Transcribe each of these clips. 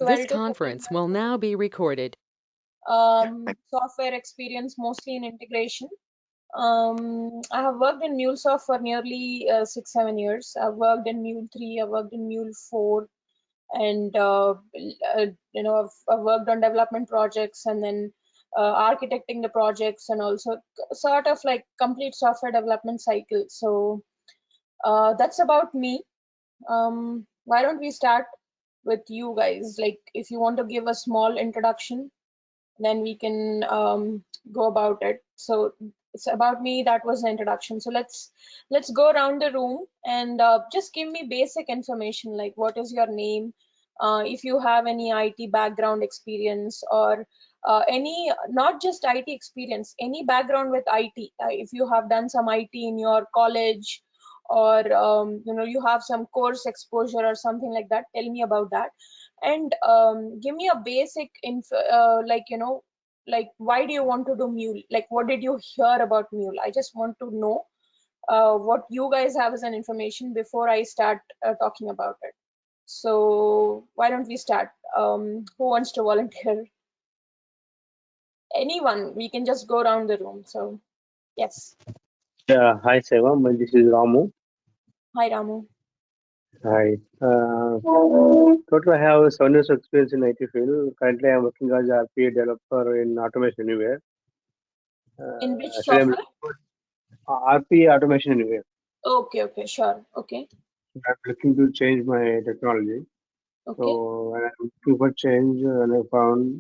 12 to 13 conference will now be recorded. software experience, mostly in integration. I have worked in Mulesoft for nearly 6-7 years. I've worked in Mule 3, I've worked in Mule 4, and I've worked on development projects and then architecting the projects, and also sort of like complete software development cycle. So that's about me. Why don't we start with you guys? Like, if you want to give a small introduction, then we can go about it. So it's about me. That was the introduction. So let's go around the room and just give me basic information, like what is your name, if you have any IT background experience, or any, not just IT experience, any background with IT. If you have done some IT in your college, or you have some course exposure or something like that, tell me about that. And give me a basic info, like why do you want to do Mule? Like, what did you hear about Mule? I just want to know what you guys have as an information before I start talking about it. So why don't we start? Who wants to volunteer? Anyone, we can just go around the room. So yes. Yeah, hi Seva, this is Ramu. Hi Ramu. Hi. Total, I have 7 years of experience in IT field. Currently, I am working as a RPA developer in Automation Anywhere. In which Actually, software? RPA Automation Anywhere. Okay, sure. Okay. I'm looking to change my technology. Okay. So when I'm looking for change, and I found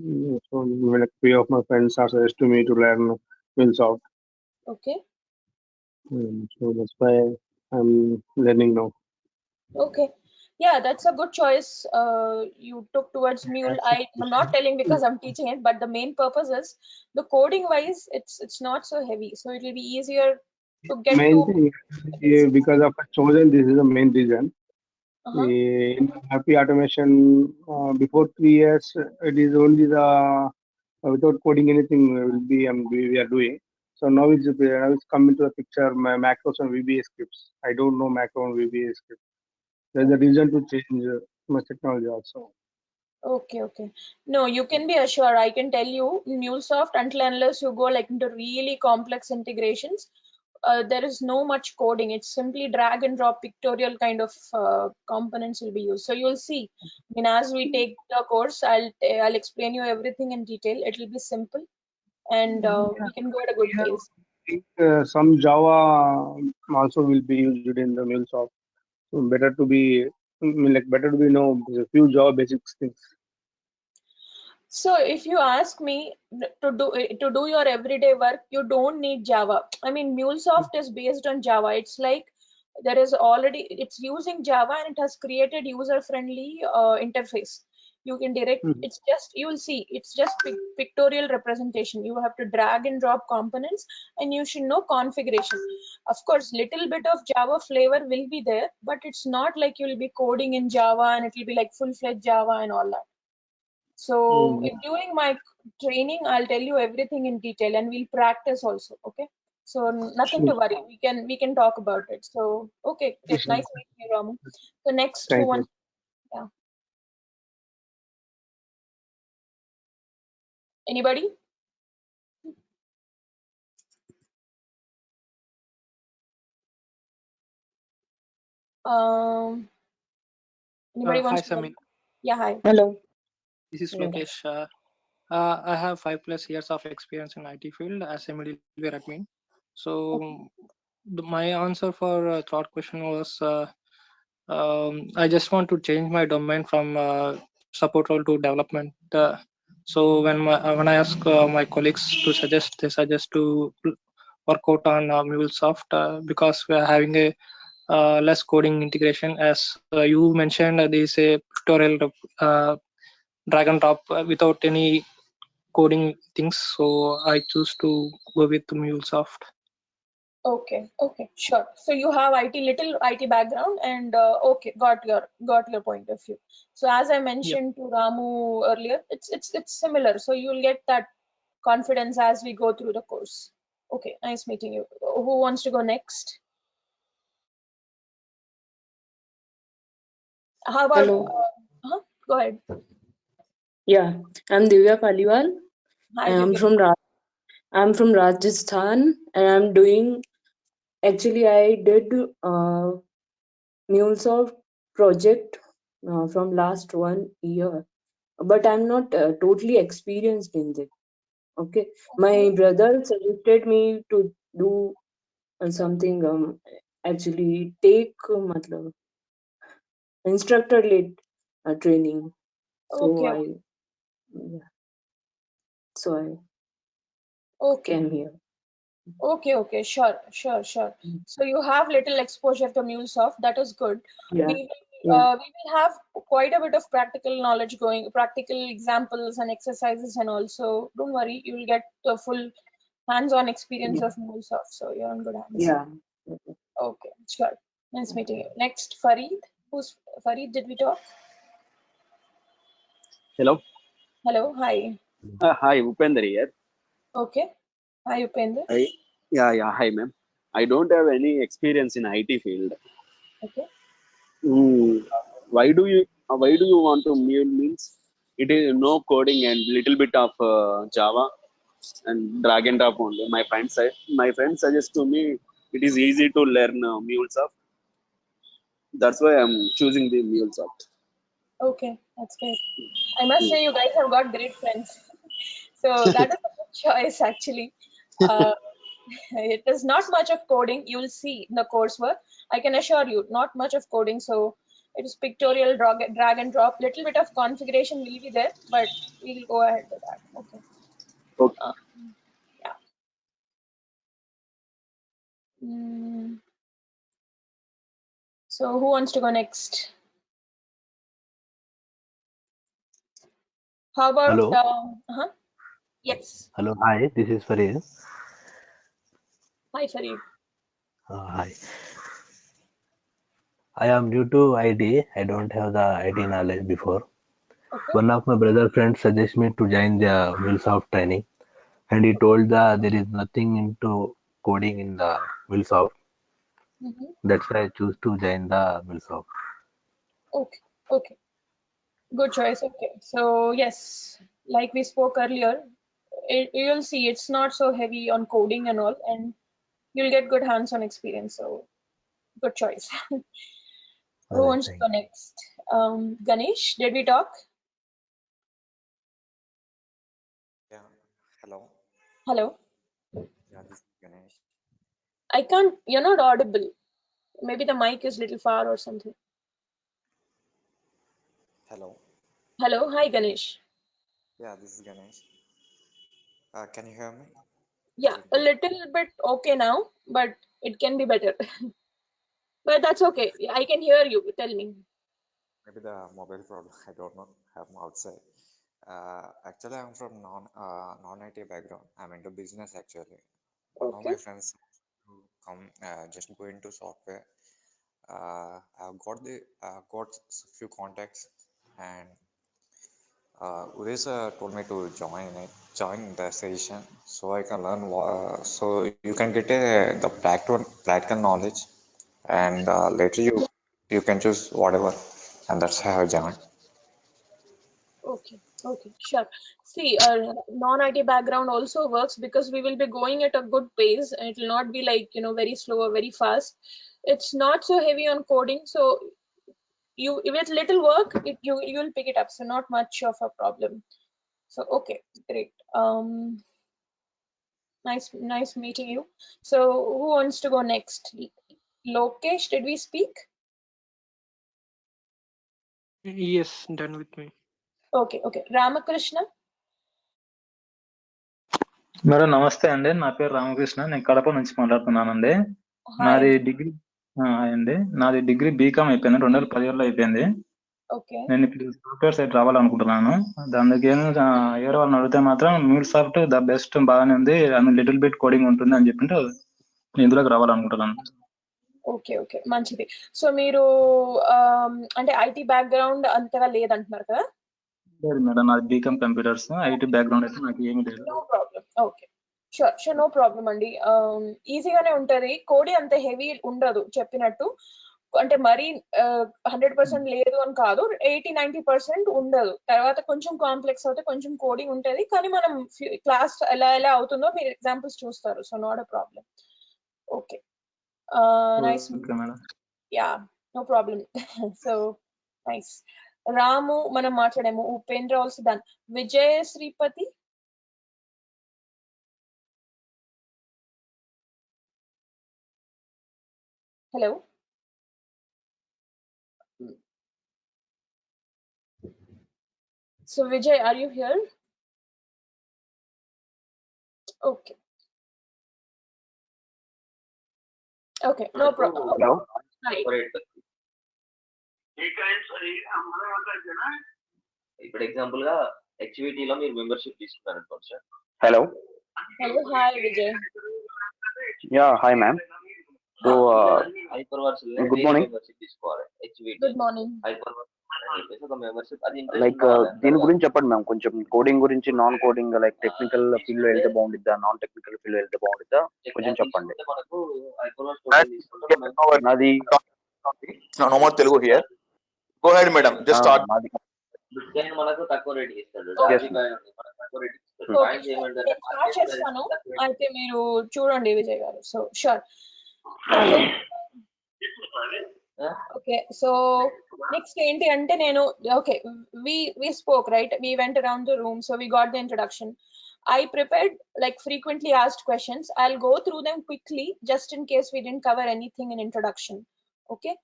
when a few of my friends are suggested to me to learn Mulesoft. Okay. So that's why I'm learning now. Okay. Yeah, that's a good choice you took towards Mule. I'm not telling because I'm teaching it, but the main purpose is the coding wise, it's not so heavy, so it will be easier to get Main to. thing, because of chosen, this is the main reason. In Happy Automation, before 3 years, it is only the without coding anything we are doing. So now it's come into the picture, my macros and VBA scripts. I don't know macro and VBA scripts. There's a reason to change my technology also. Okay. No, you can be assured. I can tell you, Mulesoft, until unless you go like into really complex integrations, there is no much coding. It's simply drag and drop pictorial kind of components will be used. So you'll see. I mean, as we take the course, I'll explain you everything in detail. It will be simple, and we can go at a good pace. Some Java also will be used in the Mulesoft. So better to be know a few Java basics things. So if you ask me to do your everyday work, you don't need Java. I mean, Mulesoft is based on Java. It's like it's using Java, and it has created user-friendly interface. You can it's just, you'll see, it's just pictorial representation. You have to drag and drop components, and you should know configuration. Of course, little bit of Java flavor will be there, but it's not like you'll be coding in Java and it will be like full-fledged Java and all that. So during my training, I'll tell you everything in detail, and we'll practice also. Okay. So nothing to worry. We can talk about it. So okay, it's nice meeting you, Ramu. So next, who wants? Yeah. Anybody? Anybody wants Hi, to? Samin. Yeah, hi. Hello. This is Lokesh. I have 5+ years of experience in IT field as a middleware admin. So my answer for third question was I just want to change my domain from support role to development. So when I ask my colleagues to suggest, they suggest to work out on Mulesoft because we are having a less coding integration. As you mentioned, there is a tutorial drag and drop without any coding things. So I choose to go with Mulesoft. Okay, sure. So you have little IT background, and okay, got your point of view. So as I mentioned to Ramu earlier, it's similar. So you'll get that confidence as we go through the course. Okay, nice meeting you. Who wants to go next? How about? Hello. Go ahead. Yeah, I'm Divya Paliwal. Hi, I'm Divya. from Rajasthan, and I'm doing. Actually, I did Mulesoft project from last 1 year, but I'm not totally experienced in it. Okay, my brother suggested me to do something. Actually, take matlab, instructor led training. So Okay, I, yeah, so I okay. came here. Okay, sure. So you have little exposure to MuleSoft, that is good. Yeah, We yeah, we will have quite a bit of practical knowledge going, practical examples and exercises, and also don't worry, you will get the full hands-on experience yeah, of MuleSoft, so you're in good hands. yeah. Okay, sure. Nice meeting you. Next, Farid. Who's Farid? Did we talk? Hello. Hello, hi. Hi, Upender here. Okay. Hi, Upender. Yeah, hi, ma'am. I don't have any experience in IT field. Okay. Mm, why do you want to means it is no coding and little bit of Java and drag and drop only. My friend suggests to me it is easy to learn MuleSoft. That's why I'm choosing the MuleSoft. Okay, that's great. I must Mm. say you guys have got great friends. So that is a good choice actually. Uh, it is not much of coding. You will see in the coursework. I can assure you, not much of coding. So it is pictorial, drag and drop. Little bit of configuration will be there, but we'll go ahead with that. Okay. Okay. Uh, yeah. Mm, so who wants to go next? How about Hello. yes. Hello. Hi. This is Farid. Hi, Farid. Hi. I am new to ID. I don't have the ID knowledge before. Okay. One of my brother friends suggested me to join the Mulesoft training, and he told that there is nothing into coding in the Mulesoft. Mm-hmm. That's why I choose to join the Mulesoft. Okay. Okay. Good choice. Okay. So yes, like we spoke earlier, you'll see it's not so heavy on coding and all, and you'll get good hands-on experience. So good choice. Who Alright, wants to thank go next? Ganesh, did we talk? Yeah, hello. Hello. Yeah, this is Ganesh. I can't. You're not audible. Maybe the mic is little far or something. Hello. Hello. Hi, Ganesh. Yeah, this is Ganesh. Can you hear me? Is Yeah, it a good? little bit okay now, but it can be better. But that's okay. I can hear you. Tell me. Maybe the mobile problem. I don't know. I'm outside. Actually, I'm from non-IT background. I'm into business actually. One of Okay. my friends to come just go into software. I've got few contacts, and Uday sir told me to join the session so I can learn. So you can get the practical knowledge, and later you can choose whatever, and that's how I joined. Okay, sure. See, our non-IT background also works because we will be going at a good pace and it will not be like, very slow or very fast. It's not so heavy on coding, so with little work, you'll pick it up. So not much of a problem. So okay, great. Nice meeting you. So who wants to go next? Lokesh, did we speak? Yes, done with me. Okay. Ramakrishna? Madam నమస్తే అండి. నా పేరు రామకృష్ణ. నేను కడప నుంచి మాట్లాడుతున్నానండి. Hi. నాది degree BCom అయిపోయింది. 2017లో అయిపోయింది. Okay. నేను ఇప్పుడు సాఫ్ట్వేర్ సైడ్ రావాలనుకుంటున్నాను. అందుకే వేరే వాళ్ళని అడిగితే మాత్రం MuleSoft ద బెస్ట్, బాగానే ఉంది, లిటిల్ బిట్ కోడింగ్ ఉంటుంది అని చెప్పింటే నేను ఇందులోకి రావాలనుకుంటున్నాను. ఓకే మంచిది. సో మీరు అంటే ఐటీ బ్యాక్గ్రౌండ్ అంతగా లేదంటున్నారు కదా? లేదు మేడం, నాది బీకామ్ కంప్యూటర్స్. ఐటీ బ్యాక్గ్రౌండ్ అయితే నాకు ఏమీ లేదు. No problem. Okay, sure, no problem అండి. ఈజీగానే ఉంటది. కోడి అంత హెవీ ఉండదు చెప్పినట్టు. అంటే మరీ 100% లేదు అని కాదు, 80-90% ఉండదు. తర్వాత కొంచెం కాంప్లెక్స్ అవుతే కొంచెం కోడింగ్ ఉంటది, కానీ మనం క్లాస్ ఎలా ఎలా అవుతుందో మీరు ఎగ్జాంపుల్స్ చూస్తారు. So not a problem. Okay, nice. Okay madam. Yeah, no problem. So nice. Ramu మనం మాట్లాడాము. Upendra also done. Vijay Sripati. Hello. So Vijay, are you here? Okay. Okay, no problem. Hello. Hi. ఇప్పుడు ఎగ్జాంపుల్ గా HVT లో మీరు మెంబర్షిప్ తీసుకున్నారు అనుకోండి sir. Hello. Hello, hi Vijay. Yeah, hi ma'am. So hyperverse good morning. Membership తీసుకోవాలి HVT. Good morning. Hyperverse ఒక membership అది like దీని గురించి చెప్పండి మ్యామ్, కొంచెం కోడింగ్ గురించి, non coding like technical field లో వెళ్తే బాగుంటుందా, నాన్ టెక్నికల్ ఫీల్డ్ లో వెళ్తే బాగుంటుందా, కొంచెం చెప్పండి. నాది నోమో Telugu here. Go ahead madam, just start. మనకు తక్కువ రేట్ ఇస్తాడు. తక్కువ రేట్ ఇస్తాడు. స్టార్ట్ చేస్తాను, అయితే మీరు చూడండి విజయ్ గారు. So sure. Okay, so next ఏంటి అంటే నేను we spoke, right? We went around the room, so we got the introduction. I prepared like frequently asked questions. I'll go through them quickly just in case we didn't cover anything in introduction. Okay,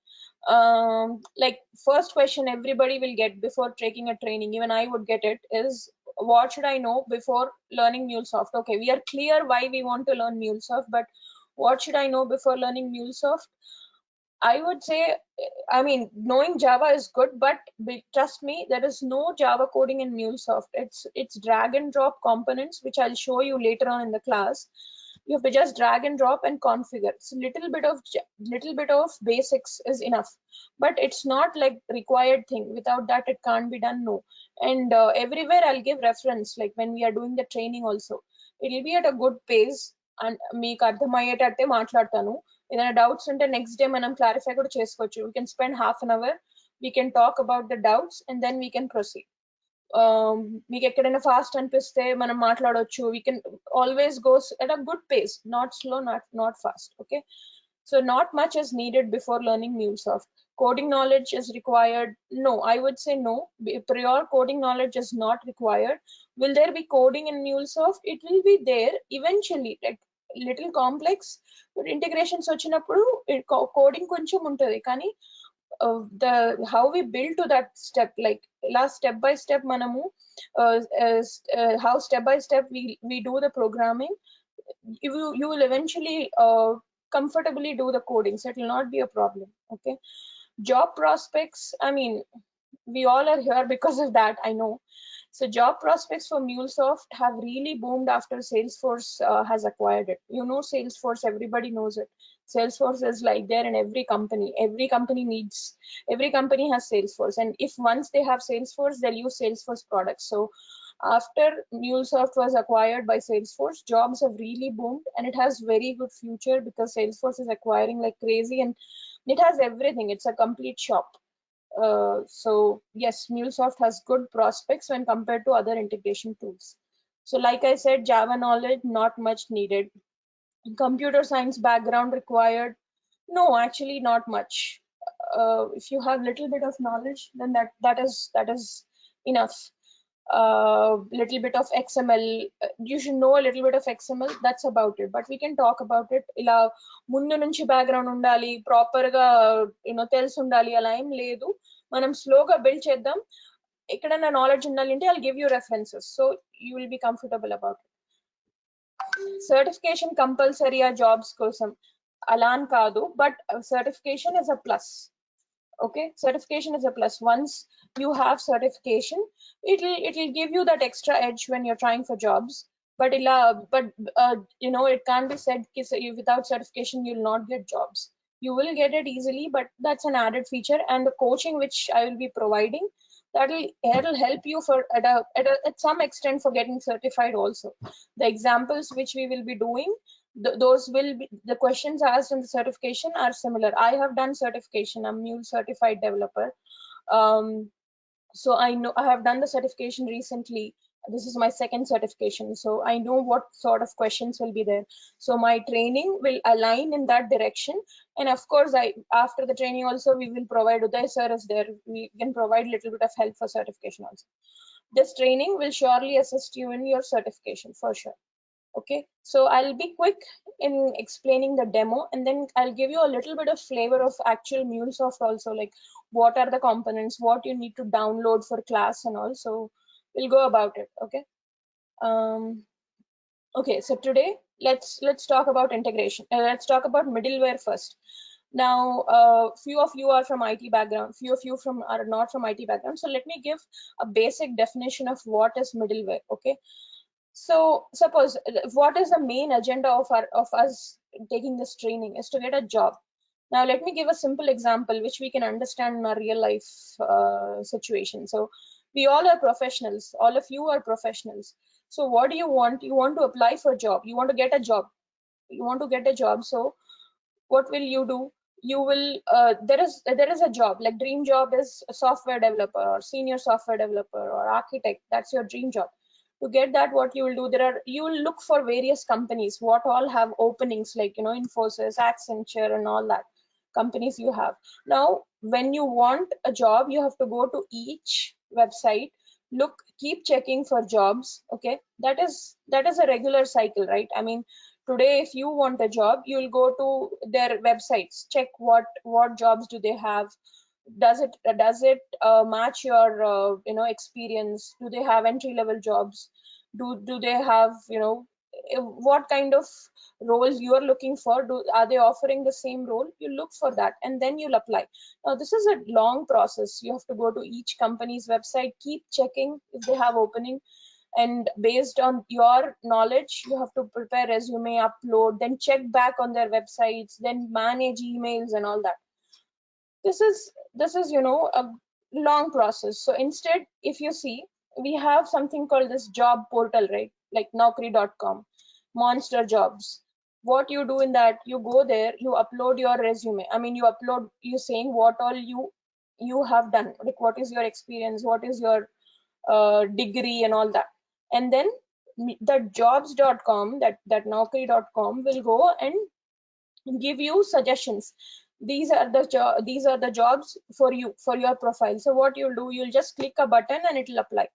like first question everybody will get before taking a training, even I would get it, is what should I know before learning Mulesoft? Okay, we are clear why we want to learn Mulesoft, but what should I know before learning Mulesoft? I would say, I mean, knowing Java is good, but trust me, there is no Java coding in Mulesoft. It's drag and drop components, which I'll show you later on in the class. You have to just drag and drop and configure. So little bit of basics is enough, but it's not like required thing. Without that, it can't be done. No. And everywhere I'll give reference, like when we are doing the training also, it will be at a good pace. And మీకు అర్థమయ్యేటట్టే మాట్లాడతాను. ఏదైనా doubts ఉంటే next day మనం clarify కూడా చేసుకోవచ్చు. We can spend half an hour, we can talk about the doubts and then we can proceed. మీకు ఎక్కడైనా fast అనిపిస్తే మనం మాట్లాడవచ్చు. We can always goes at a good pace, not slow, not fast. Okay, so not much is needed before learning Mulesoft. Coding knowledge is required? No, I would say no. Prior coding knowledge is not required. Will there be coding in Mulesoft? It will be there eventually, like little complex, but integrations వచ్చినప్పుడు coding కొంచెం ఉంటది, కానీ the how we build to that step, like last step by step manamu how step by step we do the programming, you will eventually comfortably do the coding, so it will not be a problem. Okay, job prospects, I mean, we all are here because of that, I know. So job prospects for Mulesoft have really boomed after Salesforce has acquired it. You know Salesforce, everybody knows it. Salesforce is like there in every company. Every company has Salesforce, and if once they have Salesforce, they'll use Salesforce products. So after Mulesoft was acquired by Salesforce, jobs have really boomed, and it has very good future because Salesforce is acquiring like crazy, and it has everything. It's a complete shop. So yes, Mulesoft has good prospects when compared to other integration tools. So like I said, Java knowledge not much needed. Computer science background required? No, actually not much. If you have little bit of knowledge, then that is enough. Little bit of XML, you should know a little bit of XML, that's about it, but we can talk about it. ఇలా ముందు నుంచి background ఉండాలి, proper గా తెలిసి ఉండాలి, అలా ఏం లేదు. మనం స్లోగా బిల్డ్ చేద్దాం. ఎక్కడైనా నాలెడ్జ్ ఉండాలి అంటే I'll give you references, so you will be comfortable about it. Certification compulsory ఆ జాబ్స్ కోసం అలా అని కాదు, but certification is a plus. Okay, certification is a plus. Once you have certification, it will give you that extra edge when you're trying for jobs. But it can't be said without certification you'll not get jobs. You will get it easily, but that's an added feature, and the coaching which I will be providing, that'll help you for at some extent for getting certified also. The examples which we will be doing, those will be the questions asked in the certification are similar. I have done certification. I'm Mule certified developer. So I know I have done the certification recently. This is my second certification, so I know what sort of questions will be there. So my training will align in that direction. And of course, after the training also we will provide, Uday sir is there, we can provide a little bit of help for certification also. This training will surely assist you in your certification for sure. Okay, so I'll be quick in explaining the demo, and then I'll give you a little bit of flavor of actual Mulesoft also, like what are the components, what you need to download for class and all. So we'll go about it. Okay. Okay, so today let's talk about integration. Let's talk about middleware first. Now, few of you are from IT background, few of you are not from IT background. So let me give a basic definition of what is middleware. Okay. So suppose, what is the main agenda of us taking this training is to get a job. Now let me give a simple example which we can understand in our real life situation. So we all are professionals. All of you are professionals. So what do you want? You want to apply for a job. You want to get a job. You want to get a job. So what will you do? You will there is a job, like dream job is a software developer or senior software developer or architect. That's your dream job. To get that, what you will do, you will look for various companies what all have openings, like Infosys, Accenture and all that companies you have. Now when you want a job, you have to go to each website, keep checking for jobs. Okay, that is a regular cycle, right? I mean, today if you want a job, you'll go to their websites, check what jobs do they have. Does it match your experience? Do they have entry level jobs? Do they have what kind of roles you are looking for? Are they offering the same role? You look for that and then you'll apply. Now this is a long process. You have to go to each company's website, keep checking if they have opening, and based on your knowledge you have to prepare resume, upload, then check back on their websites, then manage emails and all that. This is a long process. So instead, if you see, we have something called this job portal, right? Like Naukri.com, Monster Jobs. What you do in that, you go there, you upload your resume. I mean, you saying what all you have done, like what is your experience, what is your degree and all that. And then the jobs.com, that Naukri.com will go and give you suggestions. These are the jobs for you, for your profile. So what you'll do, you'll just click a button and it will apply,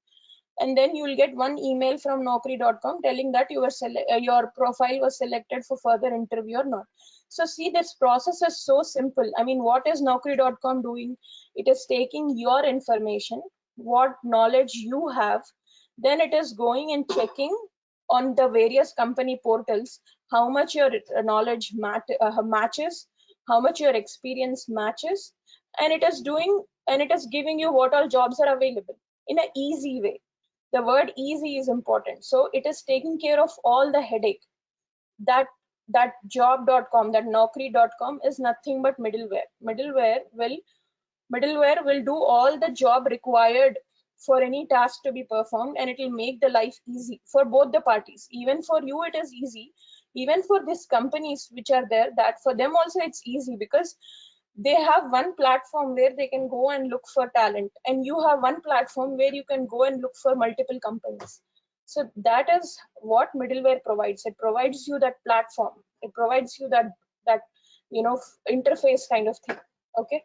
and then you will get one email from Naukri.com telling that your profile was selected for further interview or not. So see, this process is so simple. I mean, what is Naukri.com doing? It is taking your information, what knowledge you have, then it is going and checking on the various company portals how much your knowledge matches, how much your experience matches, and it is giving you what all jobs are available in an easy way. The word easy is important. So it is taking care of all the headache. That job.com, that Naukri.com is nothing but middleware. Middleware will do all the job required for any task to be performed, and it will make the life easy for both the parties. Even for you it is easy, even for these companies which are there, that for them also it's easy, because they have one platform where they can go and look for talent, and you have one platform where you can go and look for multiple companies. So that is what middleware provides. It provides you that platform, it provides you that interface kind of thing. Okay,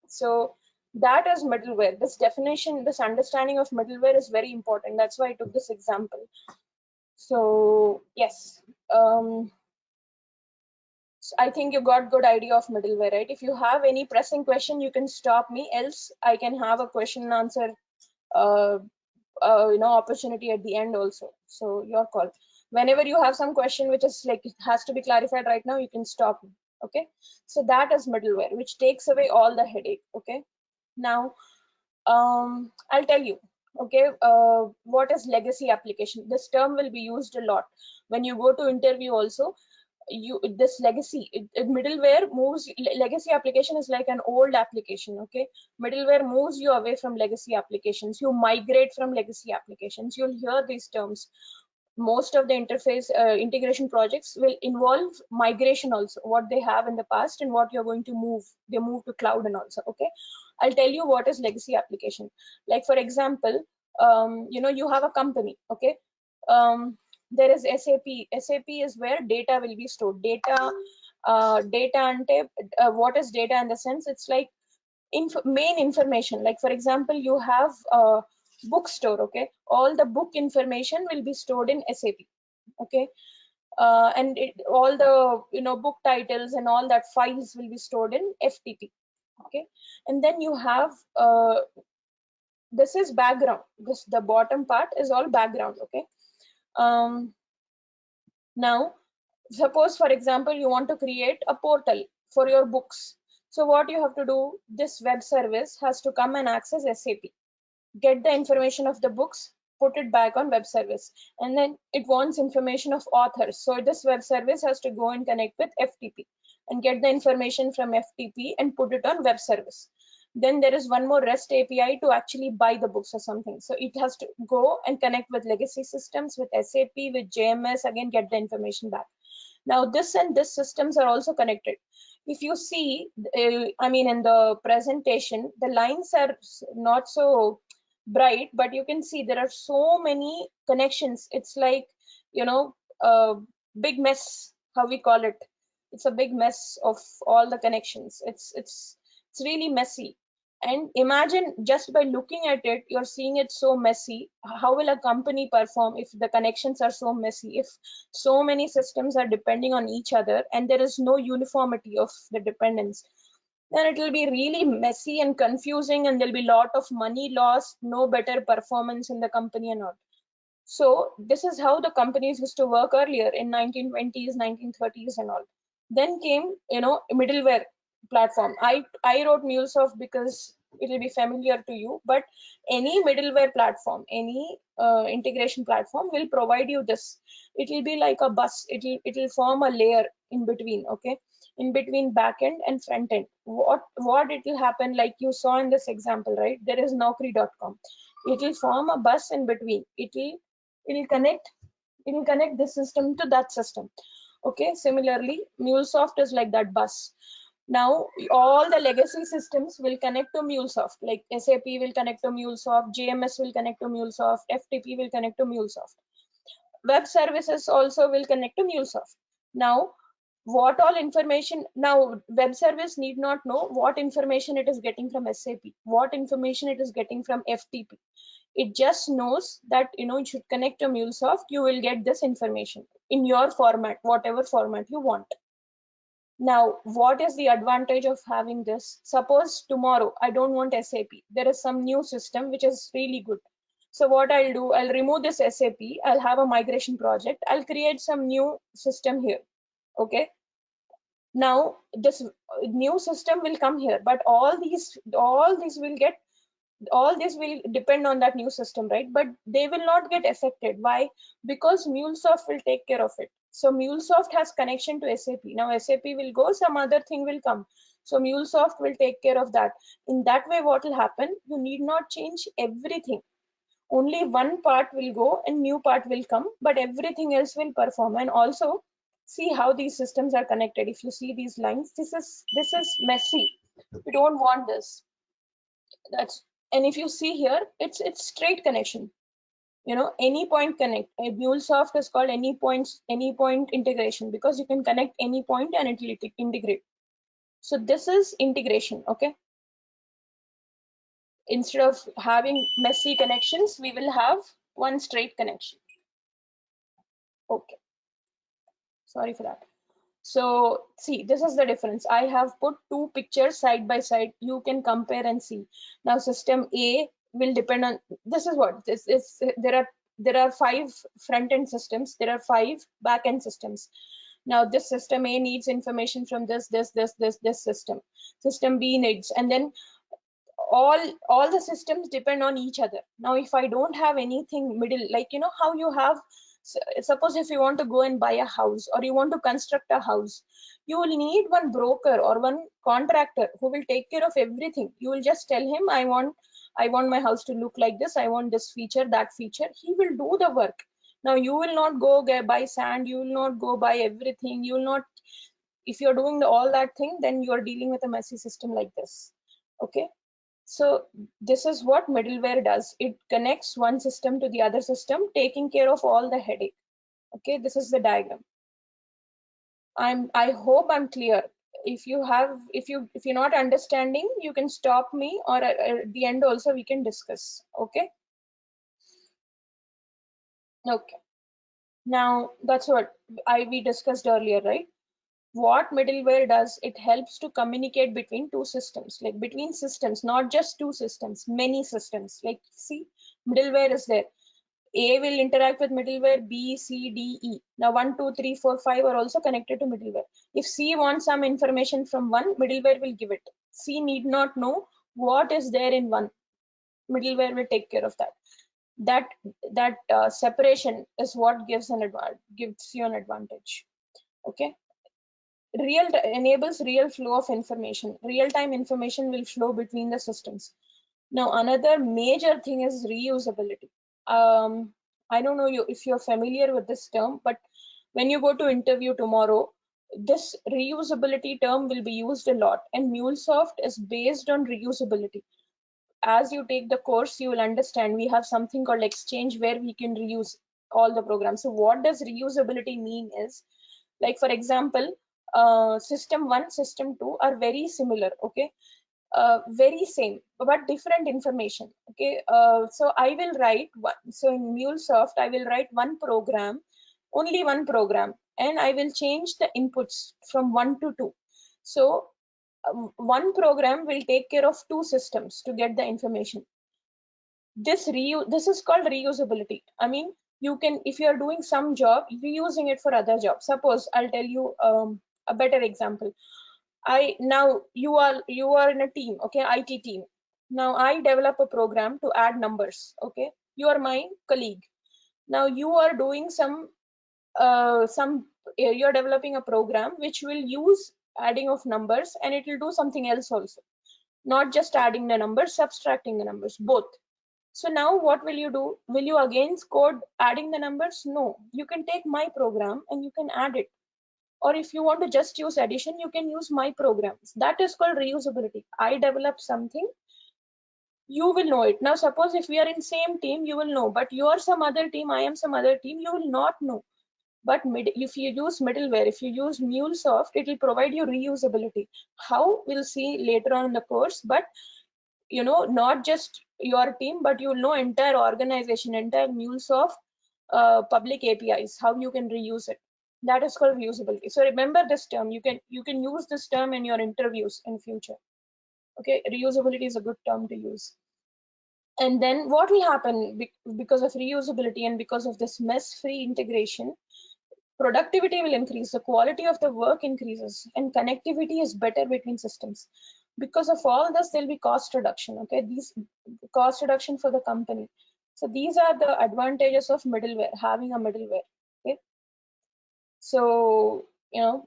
so that is middleware. This definition, this understanding of middleware is very important. That's why I took this example. So yes, so I think you got good idea of middleware, right? If you have any pressing question, you can stop me. Else, I can have a question and answer, opportunity at the end also. So your call. Whenever you have some question which is like it has to be clarified right now, you can stop me. Okay. So that is middleware, which takes away all the headache. Okay. Now, I'll tell you. Okay, what is legacy application? This term will be used a lot when you go to interview also. This legacy middleware moves. Legacy application is like an old application. Okay, middleware moves you away from legacy applications. You migrate from legacy applications. You'll hear these terms. most of the interface integration projects will involve migration also, what they have in the past and what you're going to move. They move to cloud and also. Okay, I'll tell you what is legacy application. Like for example, you have a company. Okay, there is SAP. SAP is where data will be stored. Data ante, what is data in the sense? It's like main information. Like for example, you have a bookstore. Okay, all the book information will be stored in SAP. Okay, and all the book titles and all that files will be stored in FTP. Okay, and then you have this is background. The bottom part is all background. Okay, now suppose for example you want to create a portal for your books. So what you have to do, this web service has to come and access SAP, get the information of the books, put it back on web service, and then it wants information of authors. So this web service has to go and connect with FTP and get the information from FTP and put it on web service. Then there is one more REST API to actually buy the books or something. So it has to go and connect with legacy systems, with SAP, with JMS, again get the information back. Now this and this systems are also connected. If you see, I mean in the presentation, the lines are not so bright, but you can see there are so many connections. It's like, a big mess, how we call it. It's a big mess of all the connections. It's really messy. And imagine just by looking at it, you're seeing it so messy. How will a company perform if the connections are so messy, if so many systems are depending on each other and there is no uniformity of the dependence? Then it will be really messy and confusing, and there'll be a lot of money lost, no better performance in the company and all. So this is how the companies used to work earlier in 1920s, 1930s and all. Then came, middleware platform. I wrote Mulesoft because it will be familiar to you, but any middleware platform, any integration platform will provide you this. It will be like a bus. It will form a layer in between. Okay, in between backend and front end. What it will happen, like you saw in this example, right? There is Naukri.com. It will form a bus in between. It will connect this system to that system. Okay, similarly Mulesoft is like that bus. Now all the legacy systems will connect to Mulesoft, like SAP will connect to Mulesoft, JMS will connect to Mulesoft, FTP will connect to Mulesoft, web services also will connect to Mulesoft. Now what all information, now web service need not know what information it is getting from SAP, what information it is getting from FTP. It just knows that it should connect to Mulesoft. You will get this information in your format, whatever format you want. Now what is the advantage of having this? Suppose tomorrow I don't want SAP, there is some new system which is really good. So what I'll do, I'll remove this SAP, I'll have a migration project, I'll create some new system here. Okay, now this new system will come here, but all these will depend on that new system, right? But they will not get affected. Why? Because Mulesoft will take care of it. So Mulesoft has connection to SAP. Now SAP will go, some other thing will come. So Mulesoft will take care of that. In that way, what will happen? You need not change everything. Only one part will go and new part will come, but everything else will perform. And also see how these systems are connected. If you see these lines, this is messy. We don't want this. And if you see here, it's straight connection. Any point connect. Mulesoft is called any point integration, because you can connect any point and it will integrate. So this is integration. Okay, instead of having messy connections, we will have one straight connection. Okay, sorry for that. So see, this is the difference. I have put two pictures side by side. You can compare and see. Now system A will depend on, this is what this is. There are 5 front-end systems, there are 5 back-end systems. Now this system A needs information from this system. System B needs, and then all the systems depend on each other. Now if I don't have anything middle, like how you have, suppose if you want to go and buy a house or you want to construct a house, you will need one broker or one contractor who will take care of everything. You will just tell him, I want my house to look like this, I want this feature, that feature. He will do the work. Now you will not go buy sand, you will not go buy everything, you will not, if you're doing all that thing, then you're dealing with a messy system like this. Okay, so this is what middleware does. It connects one system to the other system, taking care of all the headache. Okay, this is the diagram. I hope I'm clear. If you're not understanding, you can stop me, or at the end also we can discuss. Okay. Okay. Now that's what we discussed earlier, right? What middleware does, it helps to communicate between two systems, like between systems, not just two systems, many systems. Like see, middleware is there. A will interact with middleware B, C, D, E. Now 1, 2, 3, 4, 5 are also connected to middleware. If C wants some information from one, middleware will give it. C need not know what is there in one. Middleware will take care of that. That separation is what gives you an advantage. Okay. Enables real flow of information. Real-time information will flow between the systems. Now another major thing is reusability. I don't know if you're familiar with this term, but when you go to interview tomorrow, this reusability term will be used a lot, and Mulesoft is based on reusability. As you take the course, you will understand we have something called Exchange where we can reuse all the programs. So what does reusability mean is, like for example, system 1, system 2 are very similar. Okay, very same but different information. Okay, so I will write one. So in Mulesoft, I will write one program, only one program, and I will change the inputs from 1 to 2. So one program will take care of two systems to get the information. This is called reusability. I mean, you can, if you are doing some job, reusing it for other jobs. Suppose I'll tell you a better example. Now you are in a team, okay, IT team. Now I develop a program to add numbers. Okay, you are my colleague. Now you are doing you're developing a program which will use adding of numbers, and it will do something else also, not just adding the numbers, subtracting the numbers, both. So now what will you do? Will you again code adding the numbers? No, you can take my program and you can add it. Or if you want to just use addition, you can use my programs. That is called reusability. I develop something, you will know it. Now suppose if we are in same team, you will know, but you are some other team, I am some other team, you will not know. But if you use middleware, if you use Mulesoft, it will provide you reusability. How, we'll see later on in the course, but not just your team, but you'll know entire organization, entire Mulesoft public APIs, how you can reuse it. That is called reusability. So remember this term. You can use this term in your interviews in future. Okay, reusability is a good term to use. And then what will happen because of reusability and because of this mess-free integration? Productivity will increase, the quality of the work increases, and connectivity is better between systems. Because of all this, there'll be cost reduction. Okay, these cost reduction for the company. So these are the advantages of middleware, having a middleware. Okay, so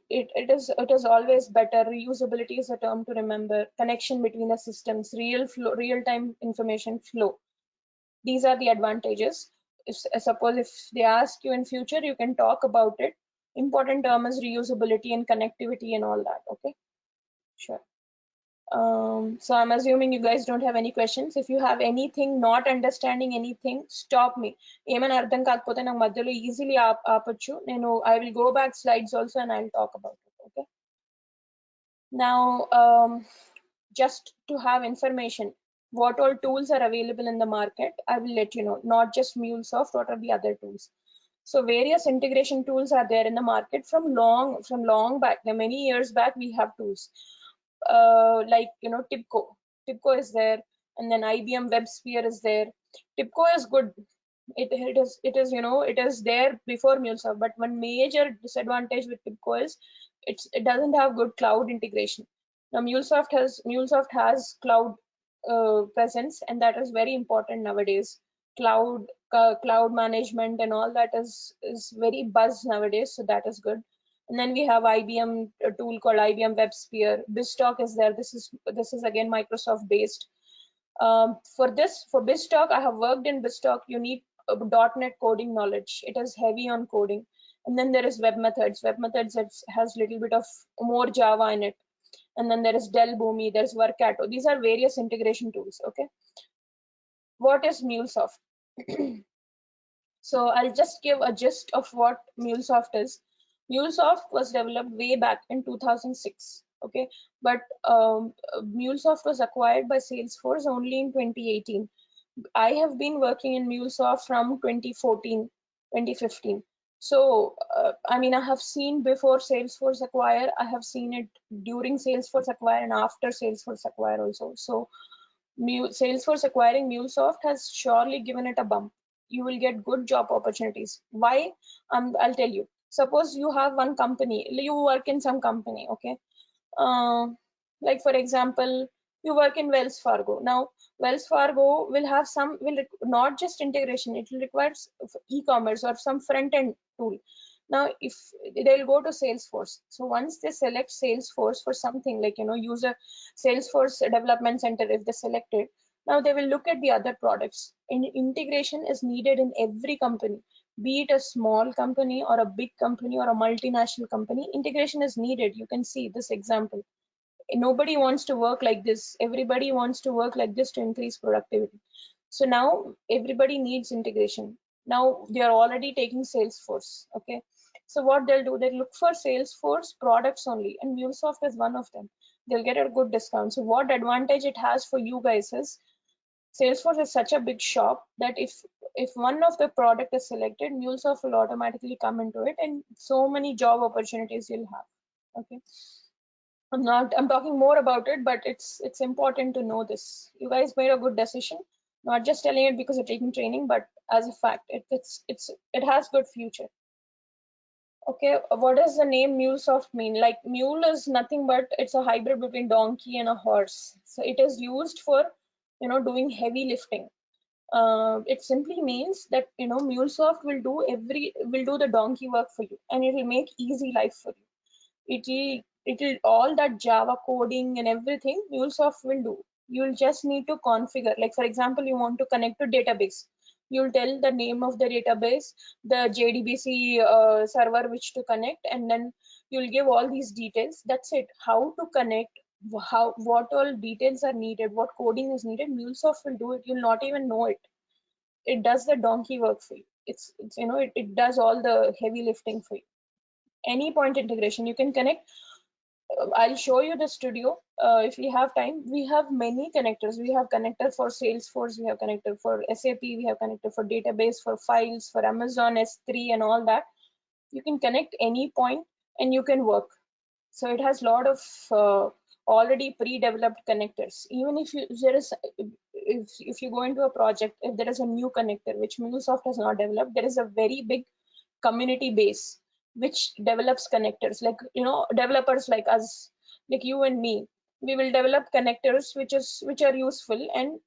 it is always better. Reusability is a term to remember. Connection between the systems, real-time information flow. These are the advantages. Suppose if they ask you in future, you can talk about it. Important term is reusability and connectivity and all that. Okay, sure. So I'm assuming you guys don't have any questions. If you have anything, not understanding anything, stop me. ఏమైనా అర్థం కాకపోతే నాకు మధ్యలో easily ఆపొచ్చు. I will go back slides also and I'll talk about it. Okay. Now, just to have information, what all tools are available in the market, I will let you know. Not just Mulesoft, what are the other tools? So various integration tools are there in the market from long back. Many years back, we have tools like TIBCO. TIBCO is there, and then IBM WebSphere is there. TIBCO is good. It is there before Mulesoft, but one major disadvantage with TIBCO is it doesn't have good cloud integration. Now Mulesoft has cloud presence, and that is very important nowadays. Cloud management and all that is very buzz nowadays, so that is good. And then we have IBM, a tool called IBM WebSphere. BizTalk is there. This is again Microsoft based. For BizTalk, I have worked in BizTalk. You need .NET coding knowledge. It is heavy on coding. And then there is web methods. Web methods has little bit of more Java in it. And then there is Del Boomi, there's Workato. These are various integration tools. Okay. What is Mulesoft? So I'll just give a gist of what Mulesoft is. Mulesoft was developed way back in 2006. Okay, but Mulesoft was acquired by Salesforce only in 2018. I have been working in Mulesoft from 2014, 2015. So, I mean, I have seen before Salesforce acquire, I have seen it during Salesforce acquire and after Salesforce acquire also. So, Salesforce acquiring Mulesoft has surely given it a bump. You will get good job opportunities. Why? I'll tell you. Suppose you have one company, you work in some company, okay? Like for example, you work in Wells Fargo. Now, Wells Fargo will have not just integration, it will require e-commerce or some front-end tool. Now, if they'll go to Salesforce. So once they select Salesforce for something like, use a Salesforce development center, if they select it, now they will look at the other products. And integration is needed in every company, be it a small company or a big company or a multinational company. Integration is needed. You can see this example. Nobody wants to work like this. Everybody wants to work like this to increase productivity. So now everybody needs integration. Now they are already taking Salesforce. Okay. So what they'll do, they look for Salesforce products only, and Mulesoft is one of them. They'll get a good discount. So what advantage it has for you guys is Salesforce is such a big shop that if one of the product is selected, Mulesoft will automatically come into it, and so many job opportunities you'll have. Okay. I'm talking more about it, but it's important to know this. You guys made a good decision, not just telling it because you're taking training, but as a fact, it has good future. Okay, what does the name Mulesoft mean? Like, mule is nothing but it's a hybrid between donkey and a horse. So it is used for, doing heavy lifting. It simply means that, Mulesoft will do the donkey work for you, and it will make easy life for you. It'll all that Java coding and everything Mulesoft will do. You'll just need to configure. Like for example, you want to connect to database. You'll tell the name of the database, the JDBC server which to connect, and then you'll give all these details. That's it. How to connect, what all details are needed, what coding is needed. Mulesoft will do it. You'll not even know it. It does the donkey work for you. It does all the heavy lifting for you. Any point integration you can connect. I'll show you the studio if we have time. We have many connectors. We have connector for Salesforce, we have connector for SAP, we have connector for database, for files, for Amazon S3 and all that. You can connect any point and you can work. So it has a lot of already pre-developed connectors. Even if you go into a project, if there is a new connector which Mulesoft has not developed, there is a very big community base which develops connectors, like developers like us, like you and me. We will develop connectors which are useful, and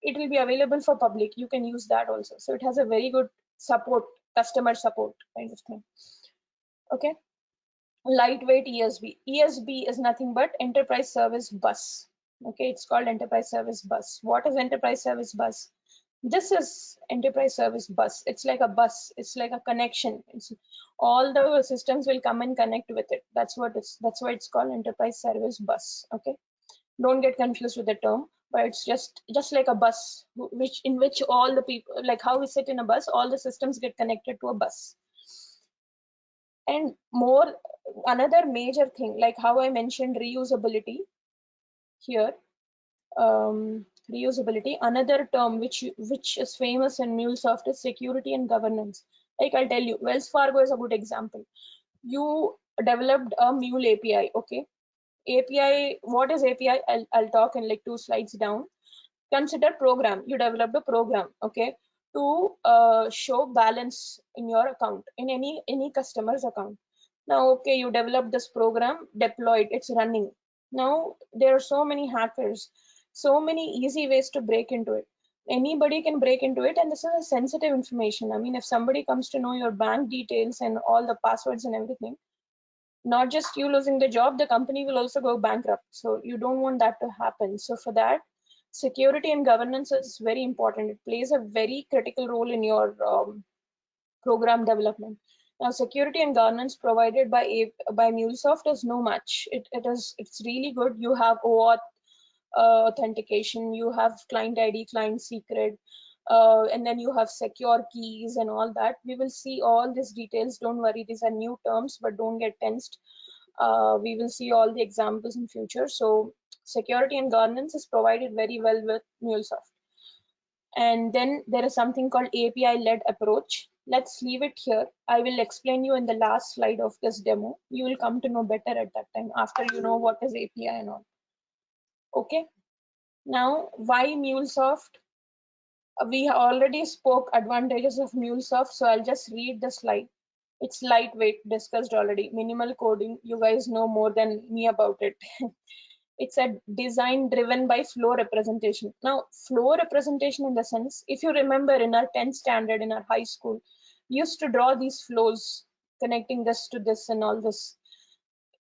it will be available for public. You can use that also. So it has a very good support, customer support kind of thing. Okay. Lightweight ESB is nothing but enterprise service bus. Okay, it's called enterprise service bus. What is enterprise service bus? This is enterprise service bus. It's like a bus. It's like a connection. All the systems will come and connect with it. That's why it's called enterprise service bus. Okay, don't get confused with the term, but it's just like a bus, in which all the people, like how we sit in a bus, all the systems get connected to a bus. And another major thing, like how I mentioned reusability here. Reusability, another term which is famous in Mulesoft is security and governance. Like I'll tell you, Wells Fargo is a good example. You developed a Mule API. Okay, API, what is API? I'll talk in like 2 slides down. Consider program. You developed a program, okay, to show balance in your account, in any customer's account. Now, okay, you developed this program, deployed, it's running. Now there are so many hackers, so many easy ways to break into it. Anybody can break into it, and this is a sensitive information. I mean, if somebody comes to know your bank details and all the passwords and everything, not just you losing the job, the company will also go bankrupt. So you don't want that to happen. So for that, security and governance is very important. It plays a very critical role in your program development. Now, security and governance provided by Mulesoft is no match. It's really good. You have OAuth authentication, you have client ID, client secret, and then you have secure keys and all that. We will see all these details. Don't worry, these are new terms, but don't get tensed. We will see all the examples in future. So security and governance is provided very well with Mulesoft. And then there is something called API-led approach. Let's leave it here. I will explain you in the last slide of this demo. You will come to know better at that time after you know what is API and all. Okay. Now, why Mulesoft? We already spoke advantages of Mulesoft, so I'll just read the slide. It's lightweight, discussed already. Minimal coding, you guys know more than me about it. It's a design driven by flow representation. Now, flow representation in the sense, if you remember in our 10th standard in our high school, we used to draw these flows connecting this to this and all this.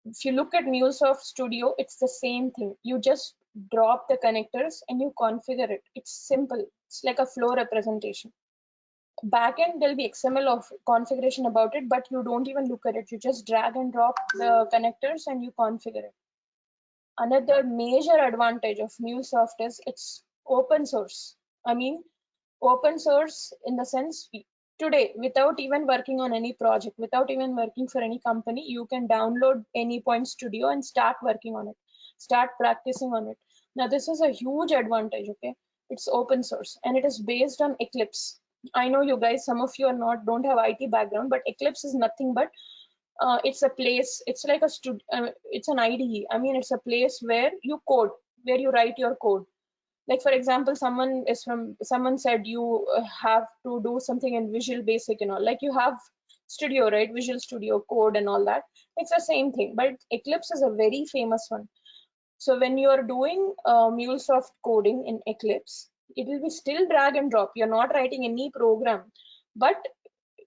If you look at Mulesoft Studio, it's the same thing. You just drop the connectors and you configure it. It's simple. It's like a flow representation. Backend, there'll be XML of configuration about it, but you don't even look at it. You just drag and drop the connectors and you configure it. Another major advantage of Mulesoft is it's open source. I mean, open source in the sense today, without even working on any project, without even working for any company, you can download Anypoint Studio and start working on it, start practicing on it. Now, this is a huge advantage, okay? It's open source and it is based on Eclipse. I know you guys, some of you are don't have IT background, but Eclipse is nothing but it's a place, it's like it's an IDE. I mean, it's a place where you code, where you write your code. Like for example, someone said you have to do something in Visual Basic and all, like you have Studio, right? Visual Studio Code and all that. It's the same thing, but Eclipse is a very famous one. So when you are doing Mulesoft coding in Eclipse, it will be still drag and drop. You're not writing any program, but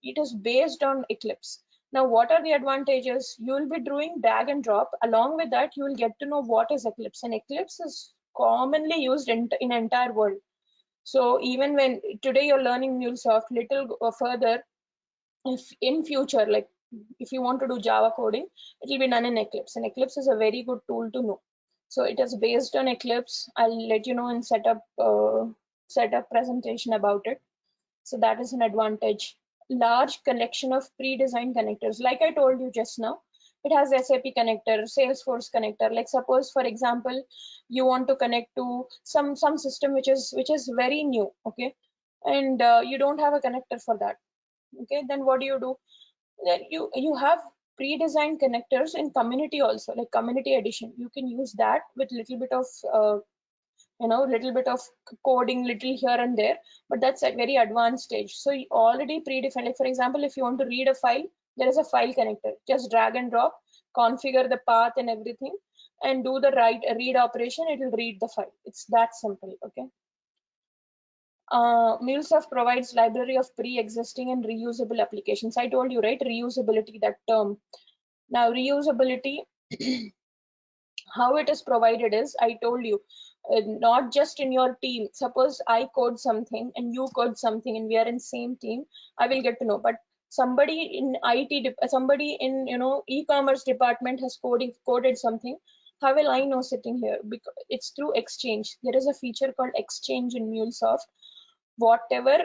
it is based on Eclipse. Now, what are the advantages? You will be doing drag and drop. Along with that, you will get to know what is Eclipse, and Eclipse is commonly used in entire world. So even when today you're learning Mulesoft, little further, if in future, like if you want to do Java coding, it will be done in Eclipse, and Eclipse is a very good tool to know. So it is based on Eclipse. I'll let you know in setup presentation about it. So that is an advantage. Large collection of pre-designed connectors. Like I told you just now, it has SAP connector, Salesforce connector. Like suppose, for example, you want to connect to some system which is very new, okay, and you don't have a connector for that. Okay, then what do? Then you have pre-designed connectors in community also, like community edition. You can use that with little bit of little bit of coding, little here and there, but that's a very advanced stage. So you already predefined, like for example, if you want to read a file, there is a file connector. Just drag and drop, configure the path and everything, and do the read operation. It will read the file. It's that simple. Okay. Mulesoft provides library of pre-existing and reusable applications. I told you, right? Reusability, that term. Now, reusability, how it is provided is, I told you, not just in your team. Suppose I code something and you code something and we are in same team, I will get to know. But somebody in IT, somebody in e-commerce department has coded something. How will I know sitting here? Because it's through Exchange. There is a feature called Exchange in Mulesoft. Whatever